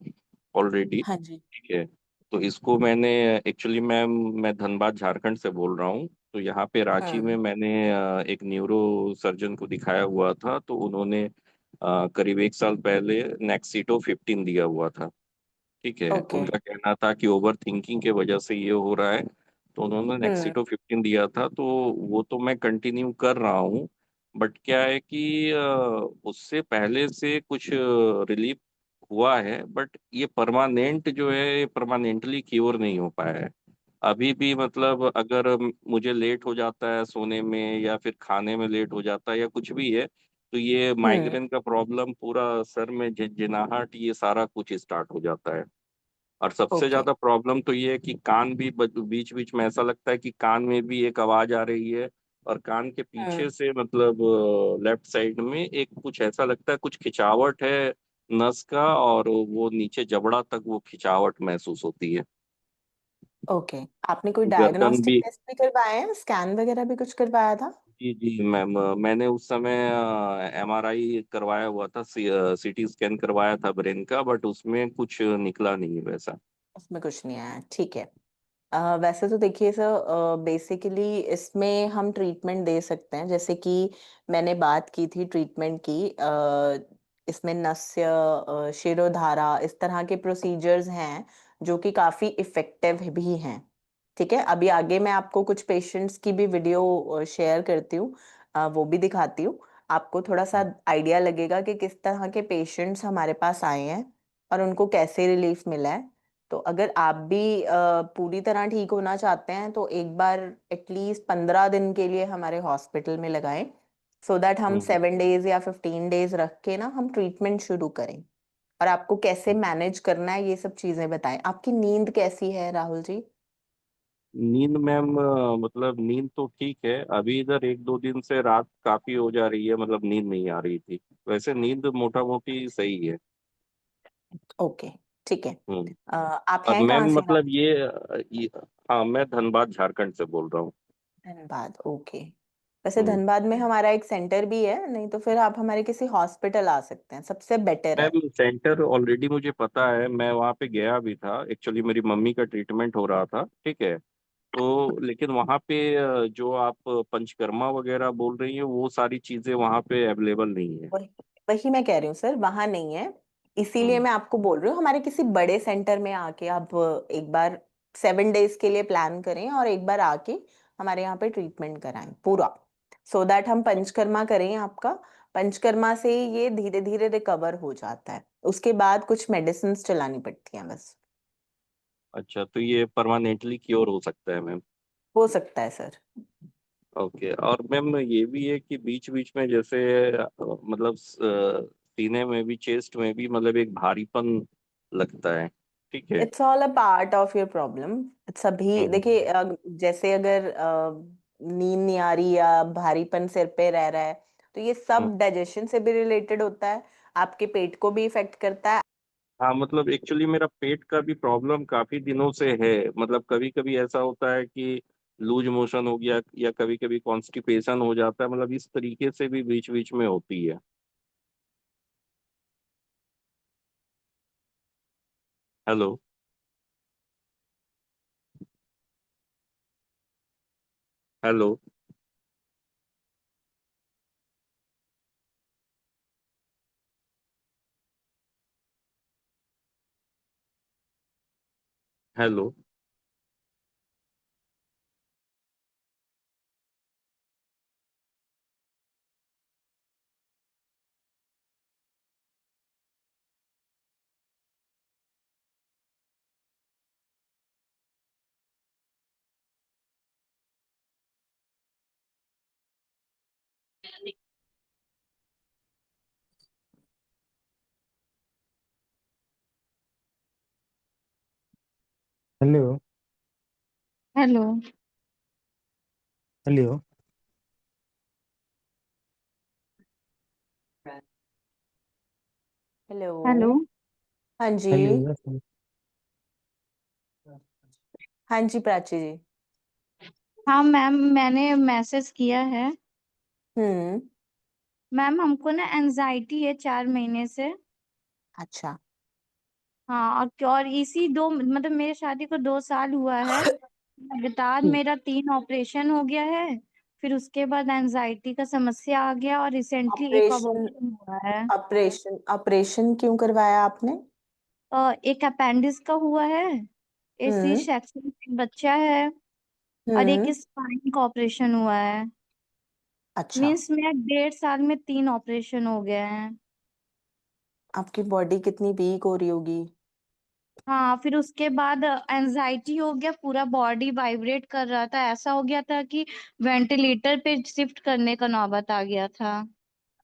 ऑलरेडी। हाँ जी। ठीक है। तो इसको मैंने एक्चुअली मैम, मैं धनबाद झारखंड से बोल रहा हूँ। तो यहाँ पे रांची में हुँ, मैंने एक न्यूरो सर्जन को दिखाया हुआ था, तो उन्होंने करीब 1 साल पहले नेक्सिटो 15 दिया हुआ था। ठीक है। ओके। उनका कहना था कि ओवर थिंकिंग के वजह से ये हो रहा है, तो उन्होंने हुँ, नेक्सिटो 15 दिया था, तो वो तो मैं कंटिन्यू कर रहा हूँ। बट क्या है कि उससे पहले से कुछ रिलीफ हुआ है, बट ये परमानेंट जो है, ये परमानेंटली क्योर नहीं हो पाया है। अभी भी मतलब अगर मुझे लेट हो जाता है सोने में या फिर खाने में लेट हो जाता है या कुछ भी है, तो ये हुँ, माइग्रेन का प्रॉब्लम पूरा सर में झिनझिनाहट, ये सारा कुछ स्टार्ट हो जाता है। और सबसे ओके, ज्यादा प्रॉब्लम तो ये है कि कान भी बीच बीच में ऐसा लगता है कि कान में भी एक आवाज आ रही है। और कान के हुँ, पीछे से मतलब लेफ्ट साइड में एक कुछ ऐसा लगता है, कुछ खिंचावट है नस का, और वो नीचे जबड़ा तक वो खिंचावट महसूस होती है। ओके। आपने कोई गर्दन डायग्नोस्टिक भी। टेस्ट भी करवाए हैं? स्कैन वगैरह भी कुछ करवाया था? जी जी मैम, मैंने उस समय एमआरआई करवाया हुआ था, सीटी स्कैन करवाया था ब्रेन का, बट उसमें कुछ निकला नहीं वैसा। उसमें कुछ नहीं आया, ठीक है। वैसे तो देखिए सर, बेसिकली इसमें हम ट्रीटमेंट दे सकते हैं जैसे कि मैंने बात की थी ट्रीटमेंट की, इसमें नस्य, शिरोधारा, इस तरह के प्रोसीजर्स हैं जो कि काफ़ी इफ़ेक्टिव भी हैं। ठीक है? अभी आगे मैं आपको कुछ पेशेंट्स की भी वीडियो शेयर करती हूँ वो भी दिखाती हूँ। आपको थोड़ा सा आइडिया लगेगा कि किस तरह के पेशेंट्स हमारे पास आए हैं और उनको कैसे रिलीफ मिला है। तो अगर आप भी पूरी तरह ठीक होना चाहते हैं तो एक बार एटलीस्ट 15 दिन के लिए हमारे हॉस्पिटल में लगाएं, सो दैट हम 7 डेज या 15 डेज रख के ना हम ट्रीटमेंट शुरू करें। और आपको कैसे मैनेज करना है ये सब चीजें बताएं। आपकी नींद कैसी है राहुल जी? नींद मैम मतलब नींद तो ठीक है, अभी इधर 1-2 दिन से रात काफी हो जा रही है, मतलब नींद नहीं आ रही थी। वैसे नींद मोटा मोटी सही है। ओके, ठीक है। हम्म। आप और हैं कहाँ मैम से मतलब राहुल? ये हाँ, मैं धनबाद झारखंड से बोल रहा हूँ। धनबाद, ओके। वैसे हम्म। धनबाद में हमारा एक सेंटर भी है, नहीं तो फिर आप हमारे किसी हॉस्पिटल आ सकते हैं, सबसे बेटर है। मैम सेंटर ऑलरेडी मुझे पता है, मैं वहाँ पे गया भी था, एक्चुअली मेरी मम्मी का ट्रीटमेंट हो रहा था, ठीक है। तो लेकिन वहाँ पे जो आप पंचकर्मा वगैरह बोल रही हैं वो सारी चीजें वहाँ पे अवेलेबल नहीं है। वही वही मैं कह रही हूँ सर, वहां नहीं है। इसीलिए हम्म। मैं आपको बोल रही हूँ हमारे किसी बड़े सेंटर में आके आप एक बार 7 डेज के लिए प्लान करें और एक बार आके हमारे यहाँ पे ट्रीटमेंट कराएं पूरा, सो दैट हम पंचकर्मा करें आपका। पंचकर्मा से ये धीरे धीरे रिकवर हो जाता है, उसके बाद कुछ मेडिसिन चलानी पड़ती हैं बस। अच्छा, तो ये परमानेंटली क्योर हो सकता है मैम? हो सकता है सर। ओके। और मैम ये भी है कि बीच बीच में जैसे मतलब सीने में भी, चेस्ट में भी मतलब एक भारीपन लगता है, ठीक है। It's all a part of your problem. सभी हम्म। देखिए, जैसे अगर नींद नहीं आ रही या भारीपन सिर पे रह रहा है, तो ये हम्म। सब डाइजेशन से भी रिलेटेड होता है, आपके पेट को भी इफेक्ट करता है। हाँ, मतलब एक्चुअली मेरा पेट का भी प्रॉब्लम काफी दिनों से है। मतलब कभी कभी ऐसा होता है कि लूज मोशन हो गया, या कभी कभी कॉन्स्टिपेशन हो जाता है, मतलब इस तरीके से भी बीच बीच में होती है। Hello. Hello. Hello. Hello. Hello. Hello. Hello. Hello. हाँ जी। हेलो। हाँ जी प्राची जी। हाँ मैम, मैंने मैसेज किया है। हम्म। मैम हमको ना एनजाइटी है 4 महीने से। अच्छा। हाँ, और इसी दो मतलब मेरे शादी को 2 साल हुआ है। लगातार मेरा 3 ऑपरेशन हो गया है। फिर उसके बाद एनजाइटी का समस्या आ गया और रिसेंटली एक ऑपरेशन अबॉर्शन हुआ है। ऑपरेशन क्यों करवाया आपने? एक अपेंडिक्स का हुआ है। सी हम्म। सेक्शन में एक बच्चा है। और एक हम्म। स्पाइन का ऑपरेशन हुआ है। अच्छा। मीन्स मेरा 1.5 साल में 3 ऑपरेशन हो गए हैं। आपकी बॉडी कितनी वीक हो रही होगी। हाँ, फिर उसके बाद एनजाइटी हो गया, पूरा बॉडी वाइब्रेट कर रहा था, ऐसा हो गया था कि वेंटिलेटर पे शिफ्ट करने का नौबत आ गया था।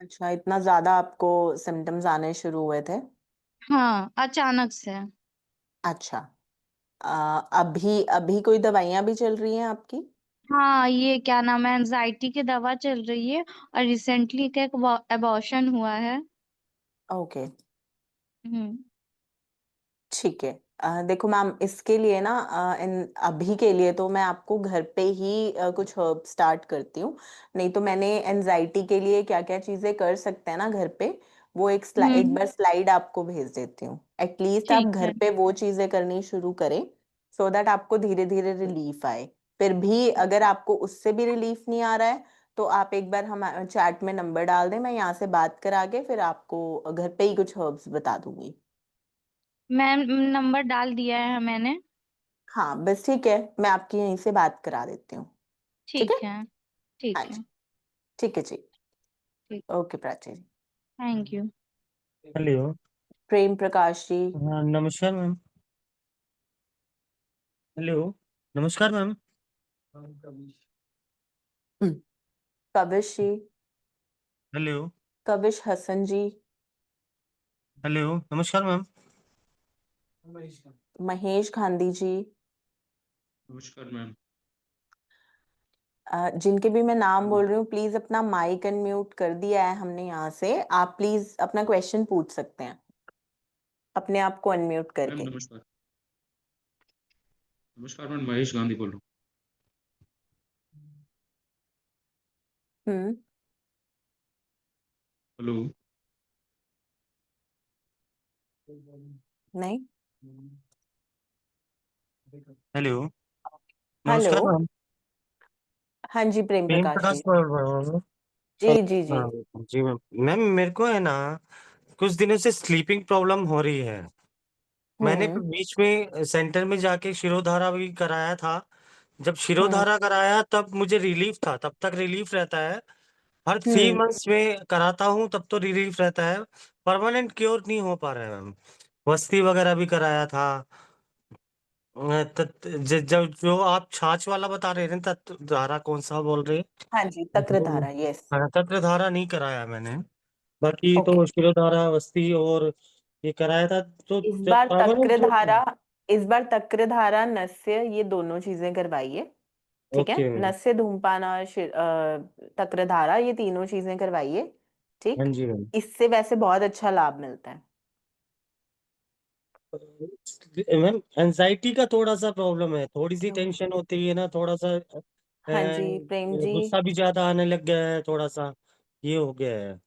अच्छा, इतना ज्यादा आपको सिम्टम्स आने शुरू हुए थे? हाँ, अचानक से। अच्छा। अभी अभी कोई दवाइयां भी चल रही हैं आपकी? हाँ, ये क्या नाम है, एनजाइटी की दवा चल रही है। और रिसेंटली का एक अबॉर्शन हुआ है। ओके। हम्म। ठीक है। देखो मैम, इसके लिए ना इन अभी के लिए तो मैं आपको घर पे ही कुछ हर्ब स्टार्ट करती हूँ। नहीं तो मैंने एनजाइटी के लिए क्या क्या चीजें कर सकते हैं ना घर पे, वो एक हम्म। बार स्लाइड आपको भेज देती हूँ। एटलीस्ट आप ठीक घर है। पे वो चीजें करनी शुरू करें, सो दैट आपको धीरे धीरे रिलीफ आए। फिर भी अगर आपको उससे भी रिलीफ नहीं आ रहा है, तो आप एक बार हम चैट में नंबर डाल दें, मैं यहाँ से बात करा के फिर आपको घर पे ही कुछ हर्ब्स बता दूंगी। मैम नंबर डाल दिया है मैंने। हाँ बस ठीक है, मैं आपकी यहीं से बात करा देती हूँ। ठीक है। ठीक है। हाँ ठीक जी। है। ठीक है जी। ठीक। Okay Prachi ji. Thank you. Hello. Prem Prakash ji. हाँ नमस्कार मैम। हेलो। नमस्कार ma'am. Kavish ji. Hello. Kavish Hasan ji. Hello नमस्कार मैम। महेश गांधी जी। नमस्कार मैम। जिनके भी मैं नाम बोल रही हूँ प्लीज अपना माइक अनम्यूट कर दिया है हमने यहाँ से, आप प्लीज अपना क्वेश्चन पूछ सकते हैं अपने आप को अनम्यूट मैम करके। नमस्कार। नमस्कार मैं महेश गांधी बोल रहा हूँ। हम्म। हेलो। नहीं। हेलो। हेलो। नमस्कार मैम। हाँ जी प्रेम प्रेम प्रकाश प्रकाश जी। बोल रहा हूँ। जी जी जी। हाँ, जी मैम। मैम मेरे को है ना कुछ दिनों से स्लीपिंग प्रॉब्लम हो रही है। मैंने हम्म। बीच में सेंटर में जाके शिरोधारा भी कराया था। जब हम्म। शिरोधारा कराया तब मुझे रिलीफ था, तब तक रिलीफ रहता है। हर 3 मंथ्स में कराता हूँ तब तो रिलीफ रहता है। परमानेंट क्योर नहीं हो पा रहा है मैम। वस्ती वगैरह भी कराया था। जब जो आप छाछ वाला बता रहे हैं तत्व धारा कौन सा बोल रहे हाँ जी हैं? तक्रधारा, यस। तत्व धारा नहीं कराया मैंने। बाकी ओके। तो शिरोधारा वस्ती और ये कराया था। तो इस जब बार परमानेंट क्योर। तक्रधारा, इस बार तक्रधारा नस्य ये दोनों चीजें करवाइए। ठीक है, ओके मैम। नस्य धूमपान और तक्रधारा ये तीनों चीजें करवाइए। हाँ ठीक। जी मैम। इससे वैसे बहुत अच्छा लाभ मिलता है। मैम एनजाइटी का थोड़ा सा प्रॉब्लम है, थोड़ी सी क्यों? टेंशन होती है ना, थोड़ा सा हाँ जी प्रेम जी। गुस्सा भी ज्यादा आने लग गया है, थोड़ा सा ये हो गया है।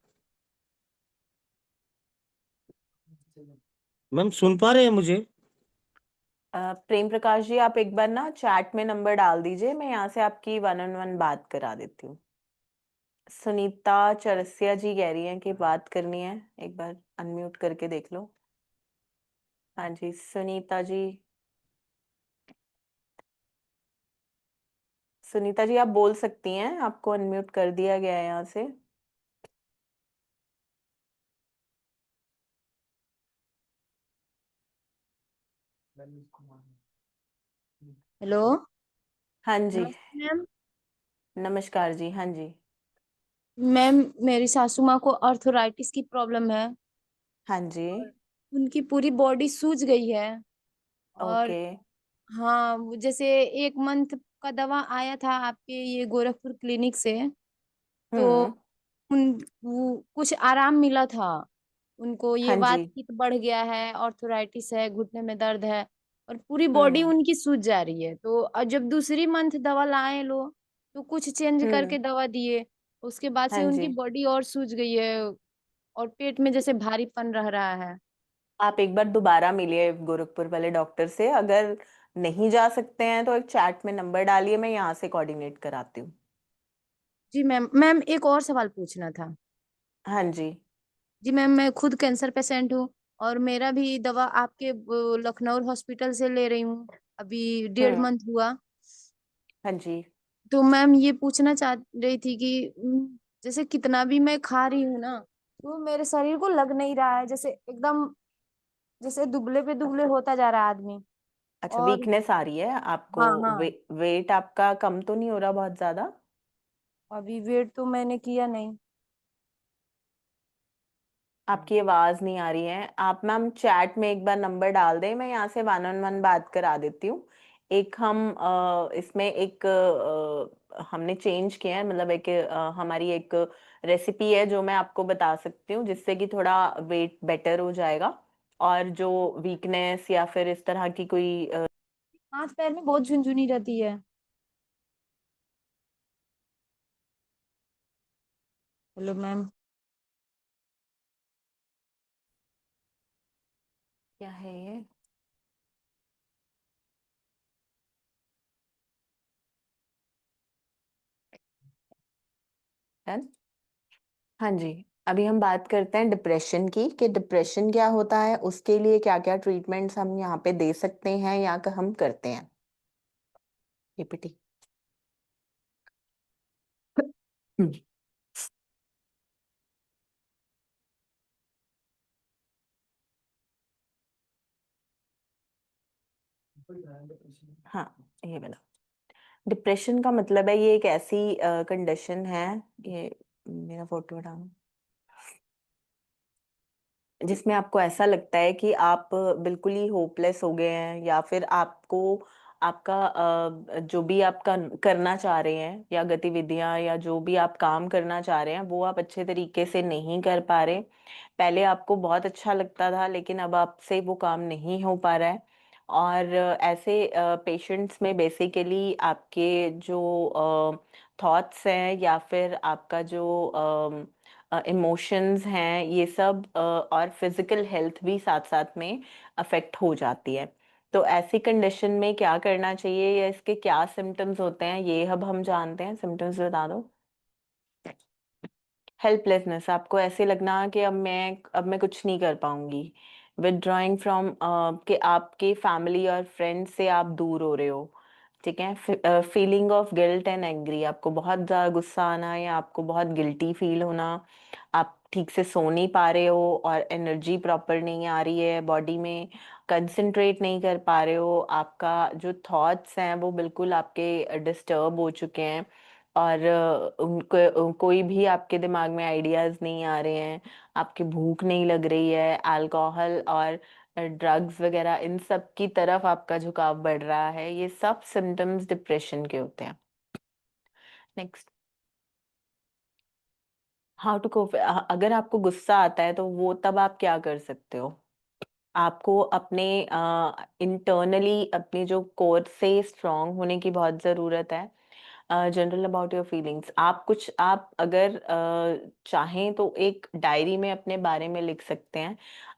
मैम सुन पा रहे हैं मुझे? प्रेम प्रकाश जी आप एक बार ना चैट में नंबर डाल दीजिए, मैं यहाँ से आपकी 1-on-1 बात करा देती हूँ। सुनीता चरसिया जी कह रही हैं कि बात करनी है, एक बार अनम्यूट करके देख लो। हाँ जी सुनीता जी। सुनीता जी आप बोल सकती हैं, आपको अनम्यूट कर दिया गया है यहाँ से। हेलो। हाँ जी। नमस्ते मैम। नमस्कार जी। हाँ जी। मैम मेरी सासू माँ को आर्थराइटिस की प्रॉब्लम है हाँ जी। और उनकी पूरी बॉडी सूज गई है। और ओके। हाँ जैसे 1 मंथ का दवा आया था आपके ये गोरखपुर क्लिनिक से, तो हम्म। उन वो कुछ आराम मिला था। उनको ये हाँ जी। वातपित्त बढ़ गया है, आर्थराइटिस है, घुटने में दर्द है और पूरी बॉडी हम्म। उनकी सूज जा रही है। तो जब दूसरी मंथ दवा लाए लो तो कुछ चेंज हम्म। करके दवा दिए, उसके बाद हाँ से उनकी जी। बॉडी और सूज गई है और पेट में जैसे भारीपन रह रहा है। आप एक बार दोबारा मिलिए गोरखपुर वाले डॉक्टर से, अगर नहीं जा सकते हैं तो एक चैट में नंबर डालिए, मैं यहाँ से कोऑर्डिनेट कराती हूँ। जी मैम। मैम एक और सवाल पूछना था। हाँ जी। जी मैम मैं खुद कैंसर पेशेंट हूँ और मेरा भी दवा आपके लखनऊ हॉस्पिटल से ले रही हूँ, अभी 1.5 मंथ हुआ। हाँ जी। तो मैम ये पूछना चाह रही थी कि जैसे कितना भी मैं खा रही हूँ ना तो मेरे शरीर को लग नहीं रहा है, जैसे एकदम जैसे दुबले पे दुबले होता जा रहा है आदमी। अच्छा, और वीकनेस आ रही है आपको? हाँ हाँ। वेट आपका कम तो नहीं हो रहा बहुत ज्यादा? अभी वेट तो मैंने किया नहीं। आपकी आवाज नहीं आ रही है, आप मैम चैट में एक बार नंबर डाल दें, मैं यहाँ से 1-on-1 बात करा देती हूँ। एक हम इसमें एक हमने चेंज किया है, मतलब एक हमारी एक रेसिपी है जो मैं आपको बता सकती हूँ, जिससे कि थोड़ा वेट बेटर हो जाएगा। और जो वीकनेस या फिर इस तरह की कोई हाथ पैर में बहुत झुनझुनी रहती है। Hello ma'am. क्या है ये? डन। हाँ जी। अभी हम बात करते हैं डिप्रेशन की, कि डिप्रेशन क्या होता है, उसके लिए क्या क्या ट्रीटमेंट्स हम यहाँ पे दे सकते हैं या हम करते हैं। पीपीटी। हाँ, ये वाला। डिप्रेशन का मतलब है ये एक ऐसी कंडीशन है, ये मेरा फोटो हटाओ, जिसमें आपको ऐसा लगता है कि आप बिल्कुल ही होपलेस हो गए हैं, या फिर आपको आपका जो भी आप करना चाह रहे हैं, या गतिविधियां या जो भी आप काम करना चाह रहे हैं, वो आप अच्छे तरीके से नहीं कर पा रहे। पहले आपको बहुत अच्छा लगता था, लेकिन अब आपसे वो काम नहीं हो पा रहा है। और ऐसे पेशेंट्स में बेसिकली आपके जो थॉट्स हैं, या फिर आपका जो इमोशंस हैं, ये सब और फिजिकल हेल्थ भी साथ साथ में अफेक्ट हो जाती है। तो ऐसी कंडीशन में क्या करना चाहिए, या इसके क्या सिम्टम्स होते हैं, ये अब हम जानते हैं। सिम्टम्स बता दो। हेल्पलेसनेस, आपको ऐसे लगना कि अब मैं कुछ नहीं कर पाऊंगी। विदड्रॉइंग फ्रॉम, कि आपके फैमिली और फ्रेंड्स से आप दूर हो रहे हो। ठीक है। Feeling of guilt and angry, आपको बहुत ज़्यादा गुस्सा आना, या आपको बहुत गिल्टी फील होना। आप ठीक से सो नहीं पा रहे हो, और एनर्जी प्रॉपर नहीं आ रही है बॉडी में। कंसंट्रेट नहीं कर पा रहे हो, आपका जो थॉट्स हैं वो बिल्कुल आपके डिस्टर्ब हो चुके हैं। और उनको कोई भी आपके दिमाग में आइडियाज नहीं आ रहे हैं। आपकी भूख नहीं लग रही है। अल्कोहल और ड्रग्स वगैरह, इन सब की तरफ आपका झुकाव बढ़ रहा है। ये सब सिम्टम्स डिप्रेशन के होते हैं। Next, how to cope. अगर आपको गुस्सा आता है तो वो तब आप क्या कर सकते हो। आपको अपने इंटरनली अपने जो कोर से स्ट्रांग होने की बहुत ज़रूरत है। जनरल अबाउट योर फीलिंग्स, आप अगर चाहें तो एक डायरी में अपने बारे में लिख सकते हैं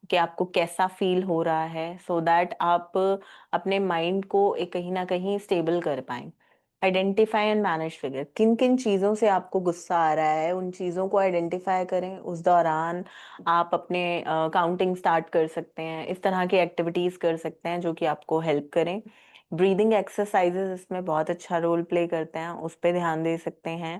कि आपको कैसा फील हो रहा है, सो दैट आप अपने माइंड को एक कहीं ना कहीं स्टेबल कर पाएं। आइडेंटिफाई एंड मैनेज फिगर, किन किन चीज़ों से आपको गुस्सा आ रहा है, उन चीज़ों को आइडेंटिफाई करें। उस दौरान आप अपने काउंटिंग स्टार्ट कर सकते हैं। इस तरह की एक्टिविटीज़ कर सकते हैं जो कि आपको हेल्प करें। ब्रीदिंग एक्सरसाइजेस इसमें बहुत अच्छा रोल प्ले करते हैं, उस पे ध्यान दे सकते हैं।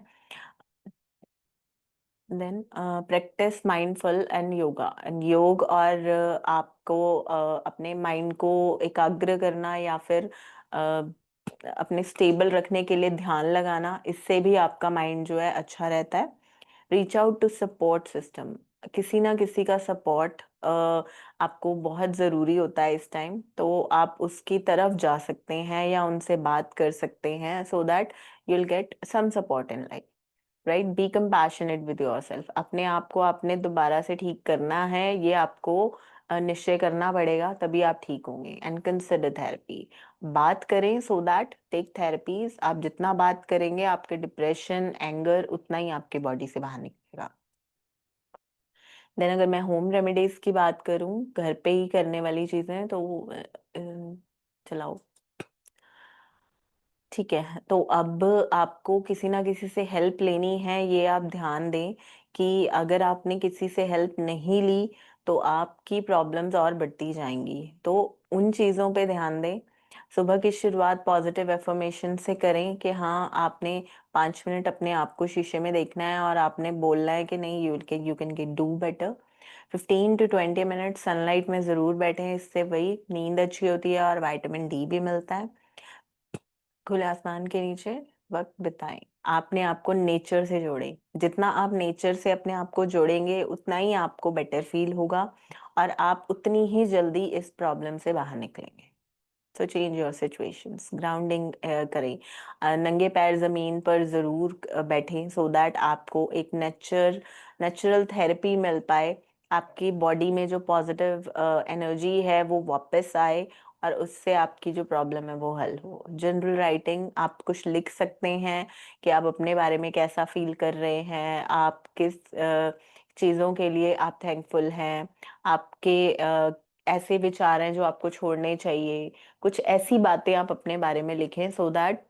Then practice mindful and yoga, and योग, और आपको अपने माइंड को एकाग्र करना, या फिर अपने स्टेबल रखने के लिए ध्यान लगाना, इससे भी आपका माइंड जो है अच्छा रहता है। Reach out to support system, किसी ना किसी का सपोर्ट आपको बहुत ज़रूरी होता है इस टाइम, तो आप उसकी तरफ जा सकते हैं या उनसे बात कर सकते हैं, so that you will get some support in life. Right, be compassionate with yourself, अपने आप को आपने दोबारा से ठीक करना है, ये आपको निश्चय करना पड़ेगा, तभी आप ठीक होंगे। एंड कंसिडर थेरेपी, बात करें, सो दैट टेक थेरेपीज। आप जितना बात करेंगे, आपके डिप्रेशन एंगर उतना ही आपके बॉडी से बाहर निकलेगा। देन अगर मैं होम रेमेडीज की बात करूं, घर पे ही करने वाली चीजें, तो चलाओ। ठीक है, तो अब आपको किसी ना किसी से हेल्प लेनी है, ये आप ध्यान दें कि अगर आपने किसी से हेल्प नहीं ली तो आपकी प्रॉब्लम्स और बढ़ती जाएंगी, तो उन चीज़ों पे ध्यान दें। सुबह की शुरुआत पॉजिटिव एफर्मेशन से करें कि हाँ, आपने 5 मिनट अपने आप को शीशे में देखना है, और आपने बोलना है कि नहीं, you can get do better. 15 to 20 minute sunlight में ज़रूर बैठें, इससे वही नींद अच्छी होती है और विटामिन डी भी मिलता है। खुले आसमान के नीचे वक्त बिताएं, आपने आपको नेचर से जोड़ें। जितना आप नेचर से अपने आप को जोड़ेंगे, उतना ही आपको बेटर फील होगा, और आप उतनी ही जल्दी इस प्रॉब्लम से बाहर निकलेंगे। So change your situations, grounding करें। नंगे पैर जमीन पर जरूर बैठें, सो दैट आपको एक नेचुरल थेरेपी मिल पाए। आपकी बॉडी में जो पॉजिटिव एनर्जी है वो वापस आए, और उससे आपकी जो प्रॉब्लम है वो हल हो। जनरल राइटिंग, आप कुछ लिख सकते हैं कि आप अपने बारे में कैसा फील कर रहे हैं, आप किस चीज़ों के लिए आप थैंकफुल हैं, आपके ऐसे विचार हैं जो आपको छोड़ने चाहिए। कुछ ऐसी बातें आप अपने बारे में लिखें, सो दैट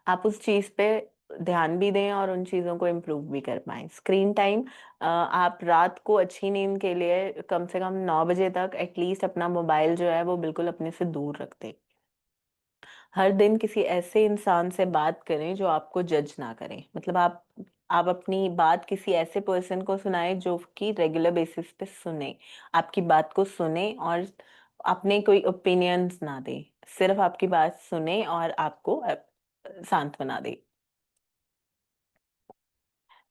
आप उस चीज पे ध्यान भी दें और उन चीजों को इम्प्रूव भी कर पाएं। स्क्रीन टाइम, आप रात को अच्छी नींद के लिए कम से कम 9 बजे तक एटलीस्ट अपना मोबाइल जो है वो बिल्कुल अपने से दूर रख दें। हर दिन किसी ऐसे इंसान से बात करें जो आपको जज ना करें, मतलब आप अपनी बात किसी ऐसे पर्सन को सुनाएं जो कि रेगुलर बेसिस पे सुने, आपकी बात को सुने, और अपने कोई ओपिनियंस ना दे, सिर्फ आपकी बात सुने और आपको सांत्वना दे।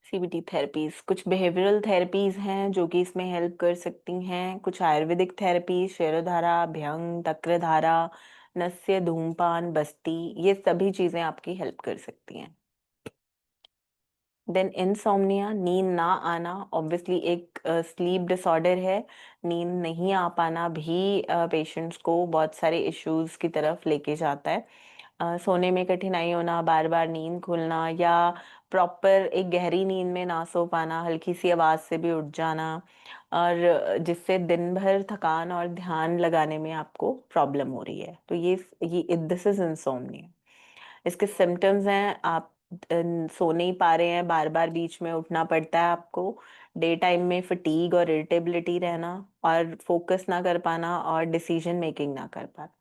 सीबीटी थेरेपीज, कुछ बिहेवियरल थेरेपीज हैं जो कि इसमें हेल्प कर सकती हैं, कुछ आयुर्वेदिक थेरेपी, शेरोधारा, अभ्यंग, तक्रधारा, नस्य, धूमपान, बस्ती, ये सभी चीजें आपकी हेल्प कर सकती हैं। देन इंसोम्निया, नींद ना आना, ऑब्वियसली एक स्लीप डिसऑर्डर है। नींद नहीं आ पाना भी पेशेंट्स को बहुत सारे इश्यूज की तरफ लेके जाता है। सोने में कठिनाई होना, बार बार नींद खुलना, या प्रॉपर एक गहरी नींद में ना सो पाना, हल्की सी आवाज से भी उठ जाना, और जिससे दिन भर थकान और ध्यान लगाने में आपको प्रॉब्लम हो रही है, तो ये दिस इज इंसोम्निया। इसके सिम्टम्स हैं, आप सो नहीं पा रहे हैं, बार बार बीच में उठना पड़ता है आपको, डे टाइम में फटीग और इरिटेबिलिटी रहना, और फोकस ना कर पाना, और डिसीजन मेकिंग ना कर पाना।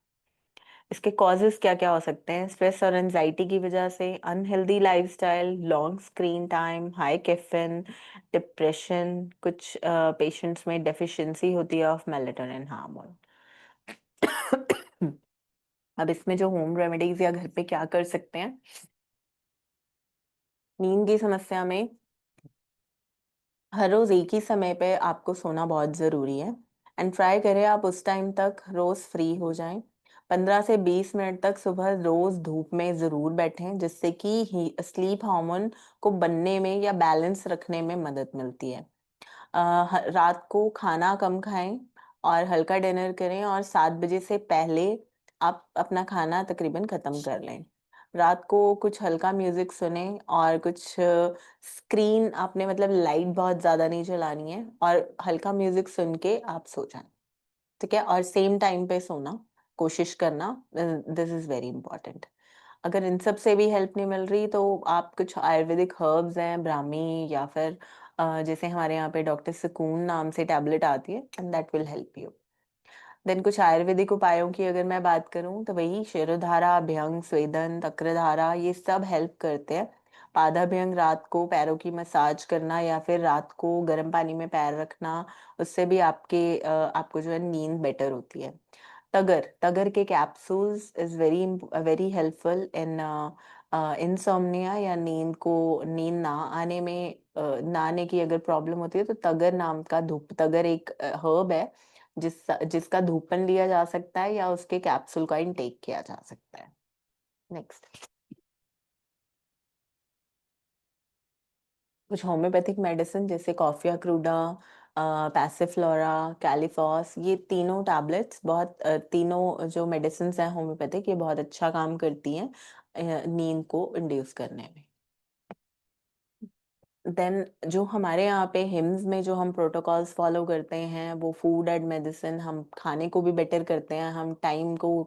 इसके कॉजेस क्या क्या हो सकते हैं? स्ट्रेस और एंजाइटी की वजह से, unhealthy lifestyle, long screen time, high caffeine, depression, कुछ पेशेंट्स में डेफिशिएंसी होती है ऑफ मेलेटोनिन हार्मोन। अब इसमें जो होम रेमेडीज या घर पे क्या कर सकते हैं, नींद की समस्या में हर रोज एक ही समय पे आपको सोना बहुत जरूरी है, एंड ट्राई करें आप उस टाइम तक रोज फ्री हो जाएं। 15 से 20 मिनट तक सुबह रोज धूप में जरूर बैठें, जिससे कि स्लीप हार्मोन को बनने में या बैलेंस रखने में मदद मिलती है। रात को खाना कम खाएं और हल्का डिनर करें, और 7 बजे से पहले आप अपना खाना तकरीबन खत्म कर लें। रात को कुछ हल्का म्यूजिक सुने, और कुछ स्क्रीन आपने मतलब लाइट बहुत ज्यादा नहीं जलानी है, और हल्का म्यूजिक सुन के आप सो जाएं, ठीक है? और सेम टाइम पे सोना कोशिश करना, दिस इज वेरी इंपॉर्टेंट। अगर इन सब से भी हेल्प नहीं मिल रही, तो आप कुछ आयुर्वेदिक हर्ब्स हैं, ब्राह्मी, या फिर जैसे हमारे यहाँ पे डॉक्टर सुकून नाम से टैबलेट आती है, and that will help you. Then कुछ आयुर्वेदिक उपायों की अगर मैं बात करूं, तो वही शेरोधारा, अभ्यंग, स्वेदन, तक्रधारा, ये सब हेल्प करते हैं। पादाभ्यंग, रात को पैरों की मसाज करना, या फिर रात को गर्म पानी में पैर रखना, उससे भी आपको जो है नींद बेटर होती है। तगर तगर के capsules is very very helpful in insomnia, या नींद ना आने में, ना आने की अगर प्रॉब्लम होती है, तो तगर नाम का धूप, तगर एक हर्ब है जिसका धूपन लिया जा सकता है, या उसके कैप्सूल का इनटेक किया जा सकता है। नेक्स्ट, कुछ होम्योपैथिक मेडिसिन जैसे कॉफिया क्रूडा, पैसिफ्लोरा, कैलिफॉस, ये तीनों टैबलेट्स तीनों जो मेडिसिन हैं होम्योपैथिक, ये बहुत अच्छा काम करती हैं नींद को इंड्यूस करने में। देन जो हमारे यहाँ पे हिम्स में जो हम प्रोटोकॉल्स फॉलो करते हैं, वो फूड एंड मेडिसिन, हम खाने को भी बेटर करते हैं, हम टाइम को,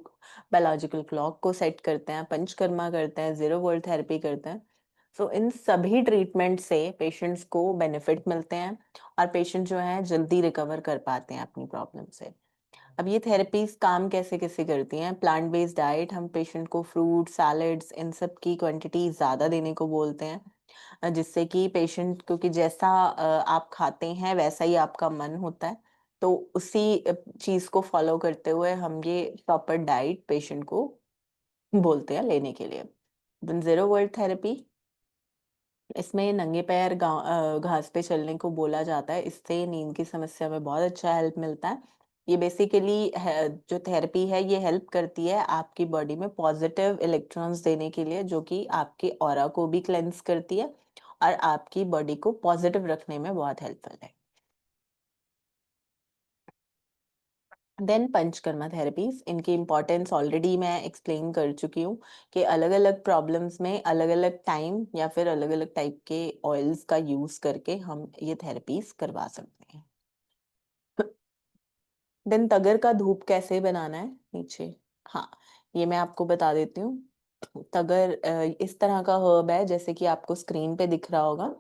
बायोलॉजिकल क्लॉक को सेट करते हैं, पंचकर्मा करते हैं, जीरो वर्ल्ड थेरेपी करते हैं। सो इन सभी ट्रीटमेंट से पेशेंट्स को बेनिफिट मिलते हैं, और पेशेंट जो है जल्दी रिकवर कर पाते हैं अपनी प्रॉब्लम से। अब ये थेरेपीज काम कैसे कैसे करती हैं? प्लांट बेस्ड डाइट, हम पेशेंट को फ्रूट, सैलेड्स, इन सब की क्वांटिटी ज़्यादा देने को बोलते हैं, जिससे कि पेशेंट, क्योंकि जैसा आप खाते हैं वैसा ही आपका मन होता है, तो उसी चीज़ को फॉलो करते हुए हम ये प्रॉपर डाइट पेशेंट को बोलते हैं लेने के लिए। जीरो वर्ल्ड थेरेपी, इसमें नंगे पैर घास पे चलने को बोला जाता है, इससे नींद की समस्या में बहुत अच्छा हेल्प मिलता है। ये बेसिकली जो थेरेपी है, ये हेल्प करती है आपकी बॉडी में पॉजिटिव इलेक्ट्रॉन्स देने के लिए, जो कि आपके ऑरा को भी क्लेंस करती है, और आपकी बॉडी को पॉजिटिव रखने में बहुत हेल्पफुल है। देन पंचकर्मा थेरेपीज, इनकी इम्पोर्टेंस ऑलरेडी मैं एक्सप्लेन कर चुकी हूँ, कि अलग अलग प्रॉब्लम्स में अलग अलग टाइम या फिर अलग अलग टाइप के ऑयल्स का यूज करके हम ये थेरेपीज करवा सकते हैं। देन तगर का धूप कैसे बनाना है, नीचे, हाँ, ये मैं आपको बता देती हूँ। तगर इस तरह का हर्ब है, जैसे कि आपको स्क्रीन पे दिख रहा होगा।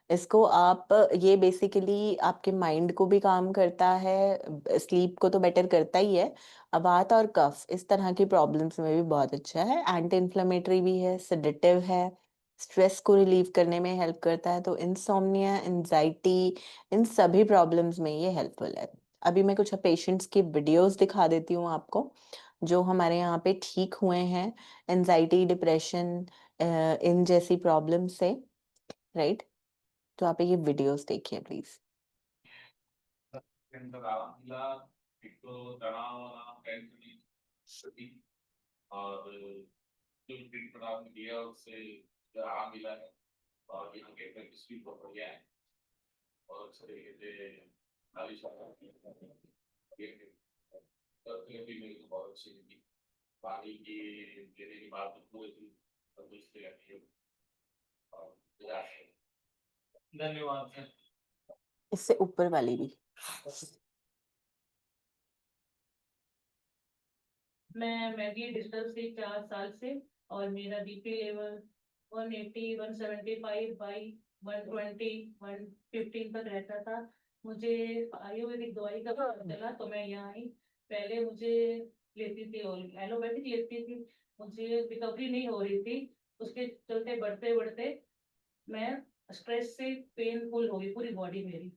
इसको आप, ये बेसिकली आपके माइंड को भी काम करता है, स्लीप को तो बेटर करता ही है, वात और कफ, इस तरह की प्रॉब्लम्स में भी बहुत अच्छा है, एंटी इन्फ्लेमेटरी भी है, सेडेटिव है, स्ट्रेस को रिलीव करने में हेल्प करता है, तो इंसोम्निया, एंजाइटी, इन सभी प्रॉब्लम्स में ये हेल्पफुल है। अभी मैं कुछ पेशेंट्स की वीडियोस दिखा देती हूँ आपको, जो हमारे यहाँ पे ठीक हुए हैं एंजाइटी, डिप्रेशन इन जैसी प्रॉब्लम से, राइट? तो आप ये वीडियोस देखिए प्लीज। और जो ट्रीटमेंट आपने दिया उससे जो आराम मिला है और यहाँ के प्रैक्टिस भी बहुत बढ़िया है और अच्छे तरीके से नाली थेरेपी मेरी तो बहुत अच्छी लगी। पानी की देने की बात तो हुई थी संतुष्टि लगती है और धन्यवाद सर। इससे ऊपर वाली भी। मैं भी डिजिटल से 4 साल से और मेरा बीपी लेवल 180, 175 बाई 120, 115 तक रहता था। मुझे आयुर्वेदिक दवाई का पता चला तो मैं यहाँ आई। पहले मुझे लेती थी और एलोपैथिक लेती थी, मुझे रिकवरी नहीं हो रही थी। उसके चलते बढ़ते बढ़ते मैं स्ट्रेस से पेनफुल हो गई पूरी बॉडी मेरी।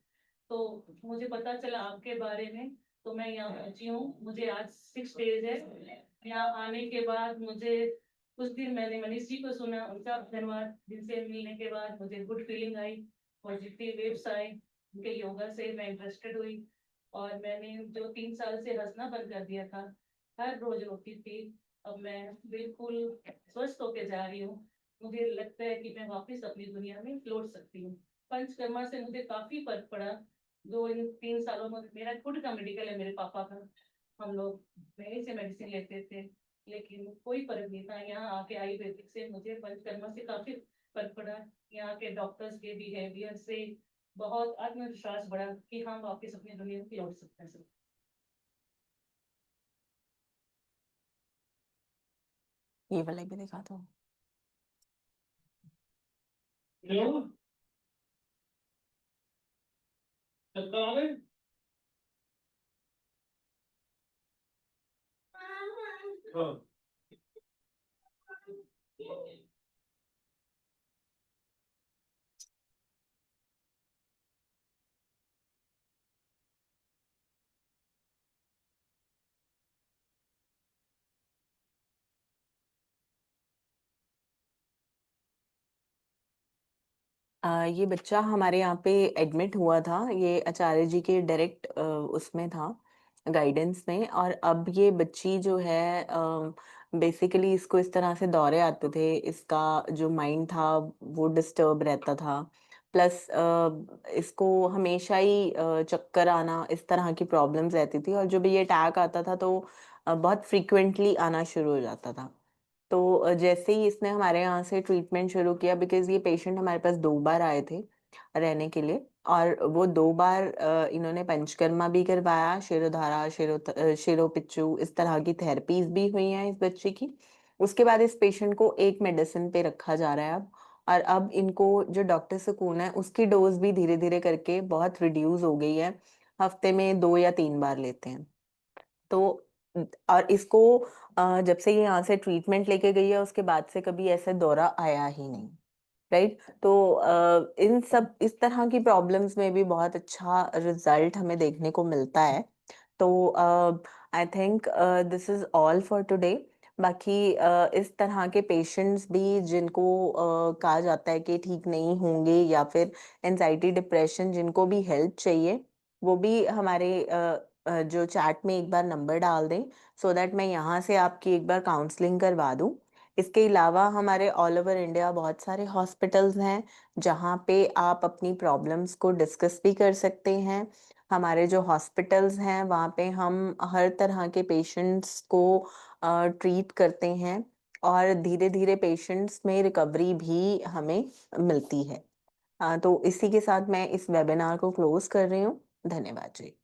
तो मुझे पता चला आपके बारे में, तो मैं यहाँ पहुंची हूँ। मुझे आज 6 डेज है। यहाँ आने के बाद मुझे कुछ दिन मैंने मनीष जी को सुना, उनका धन्यवाद, जिनसे मिलने के बाद मुझे गुड फीलिंग आई, पॉजिटिव वेव्स आए। उनके योगा से मैं इंटरेस्टेड हुई और मैंने जो 3 साल से हंसना बंद कर दिया था, हर रोज रोती थी, अब मैं बिल्कुल स्वस्थ होके जा रही हूँ। मुझे लगता है कि मैं वापस अपनी दुनिया में लौट सकती हूँ। पंचकर्मा से मुझे काफी फर्क पड़ा। जो इन 3 सालों में मेरा खुद का मेडिकल है, मेरे पापा का, हम लोग वहीं से मेडिसिन लेते थे, लेकिन कोई फर्क नहीं था। यहाँ आके आयुर्वेदिक से मुझे पंचकर्मा से काफी फर्क पड़ा। यहाँ के डॉक्टर्स के बिहेवियर से बहुत आत्मविश्वास बढ़ा कि हम वापस अपनी दुनिया में लौट सकते हैं। ये वाला भी दिखा दो। ये बच्चा हमारे यहाँ पे एडमिट हुआ था, ये आचार्य जी के डायरेक्ट उसमें था, गाइडेंस में। और अब ये बच्ची जो है बेसिकली इसको इस तरह से दौरे आते थे, इसका जो माइंड था वो डिस्टर्ब रहता था, प्लस इसको हमेशा ही चक्कर आना, इस तरह की प्रॉब्लम्स रहती थी। और जब ये अटैक आता था तो बहुत फ्रीक्वेंटली आना शुरू हो जाता था। तो जैसे ही इसने हमारे यहाँ से ट्रीटमेंट शुरू किया, बिकॉज ये पेशेंट हमारे पास 2 बार आए थे रहने के लिए, और वो 2 बार इन्होंने पंचकर्मा भी करवाया, शिरोधारा, शिरोपिच्चू, इस तरह की थेरेपीज भी हुई हैं इस बच्चे की। उसके बाद इस पेशेंट को एक मेडिसिन पे रखा जा रहा है अब। और अब इनको जो डॉक्टर सुकून है उसकी डोज भी धीरे धीरे करके बहुत रिड्यूस हो गई है, हफ्ते में 2 या 3 बार लेते हैं। तो और इसको जब से ये यहाँ से ट्रीटमेंट लेके गई है उसके बाद से कभी ऐसे दौरा आया ही नहीं, राइट? तो इन सब इस तरह की प्रॉब्लम्स में भी बहुत अच्छा रिजल्ट हमें देखने को मिलता है। तो I think this is all for today. बाकी इस तरह के पेशेंट्स भी जिनको कहा जाता है कि ठीक नहीं होंगे, या फिर एंजाइटी, डिप्रेशन, जिनको भी हेल्प चाहिए, वो भी हमारे जो चैट में एक बार नंबर डाल दें, सो दैट मैं यहाँ से आपकी एक बार काउंसलिंग करवा दूँ। इसके अलावा हमारे ऑल ओवर इंडिया बहुत सारे हॉस्पिटल्स हैं जहाँ पे आप अपनी प्रॉब्लम्स को डिस्कस भी कर सकते हैं। हमारे जो हॉस्पिटल्स हैं वहाँ पे हम हर तरह के पेशेंट्स को ट्रीट करते हैं, और धीरे धीरे पेशेंट्स में रिकवरी भी हमें मिलती है। तो इसी के साथ मैं इस वेबिनार को क्लोज कर रही हूँ। धन्यवाद जी।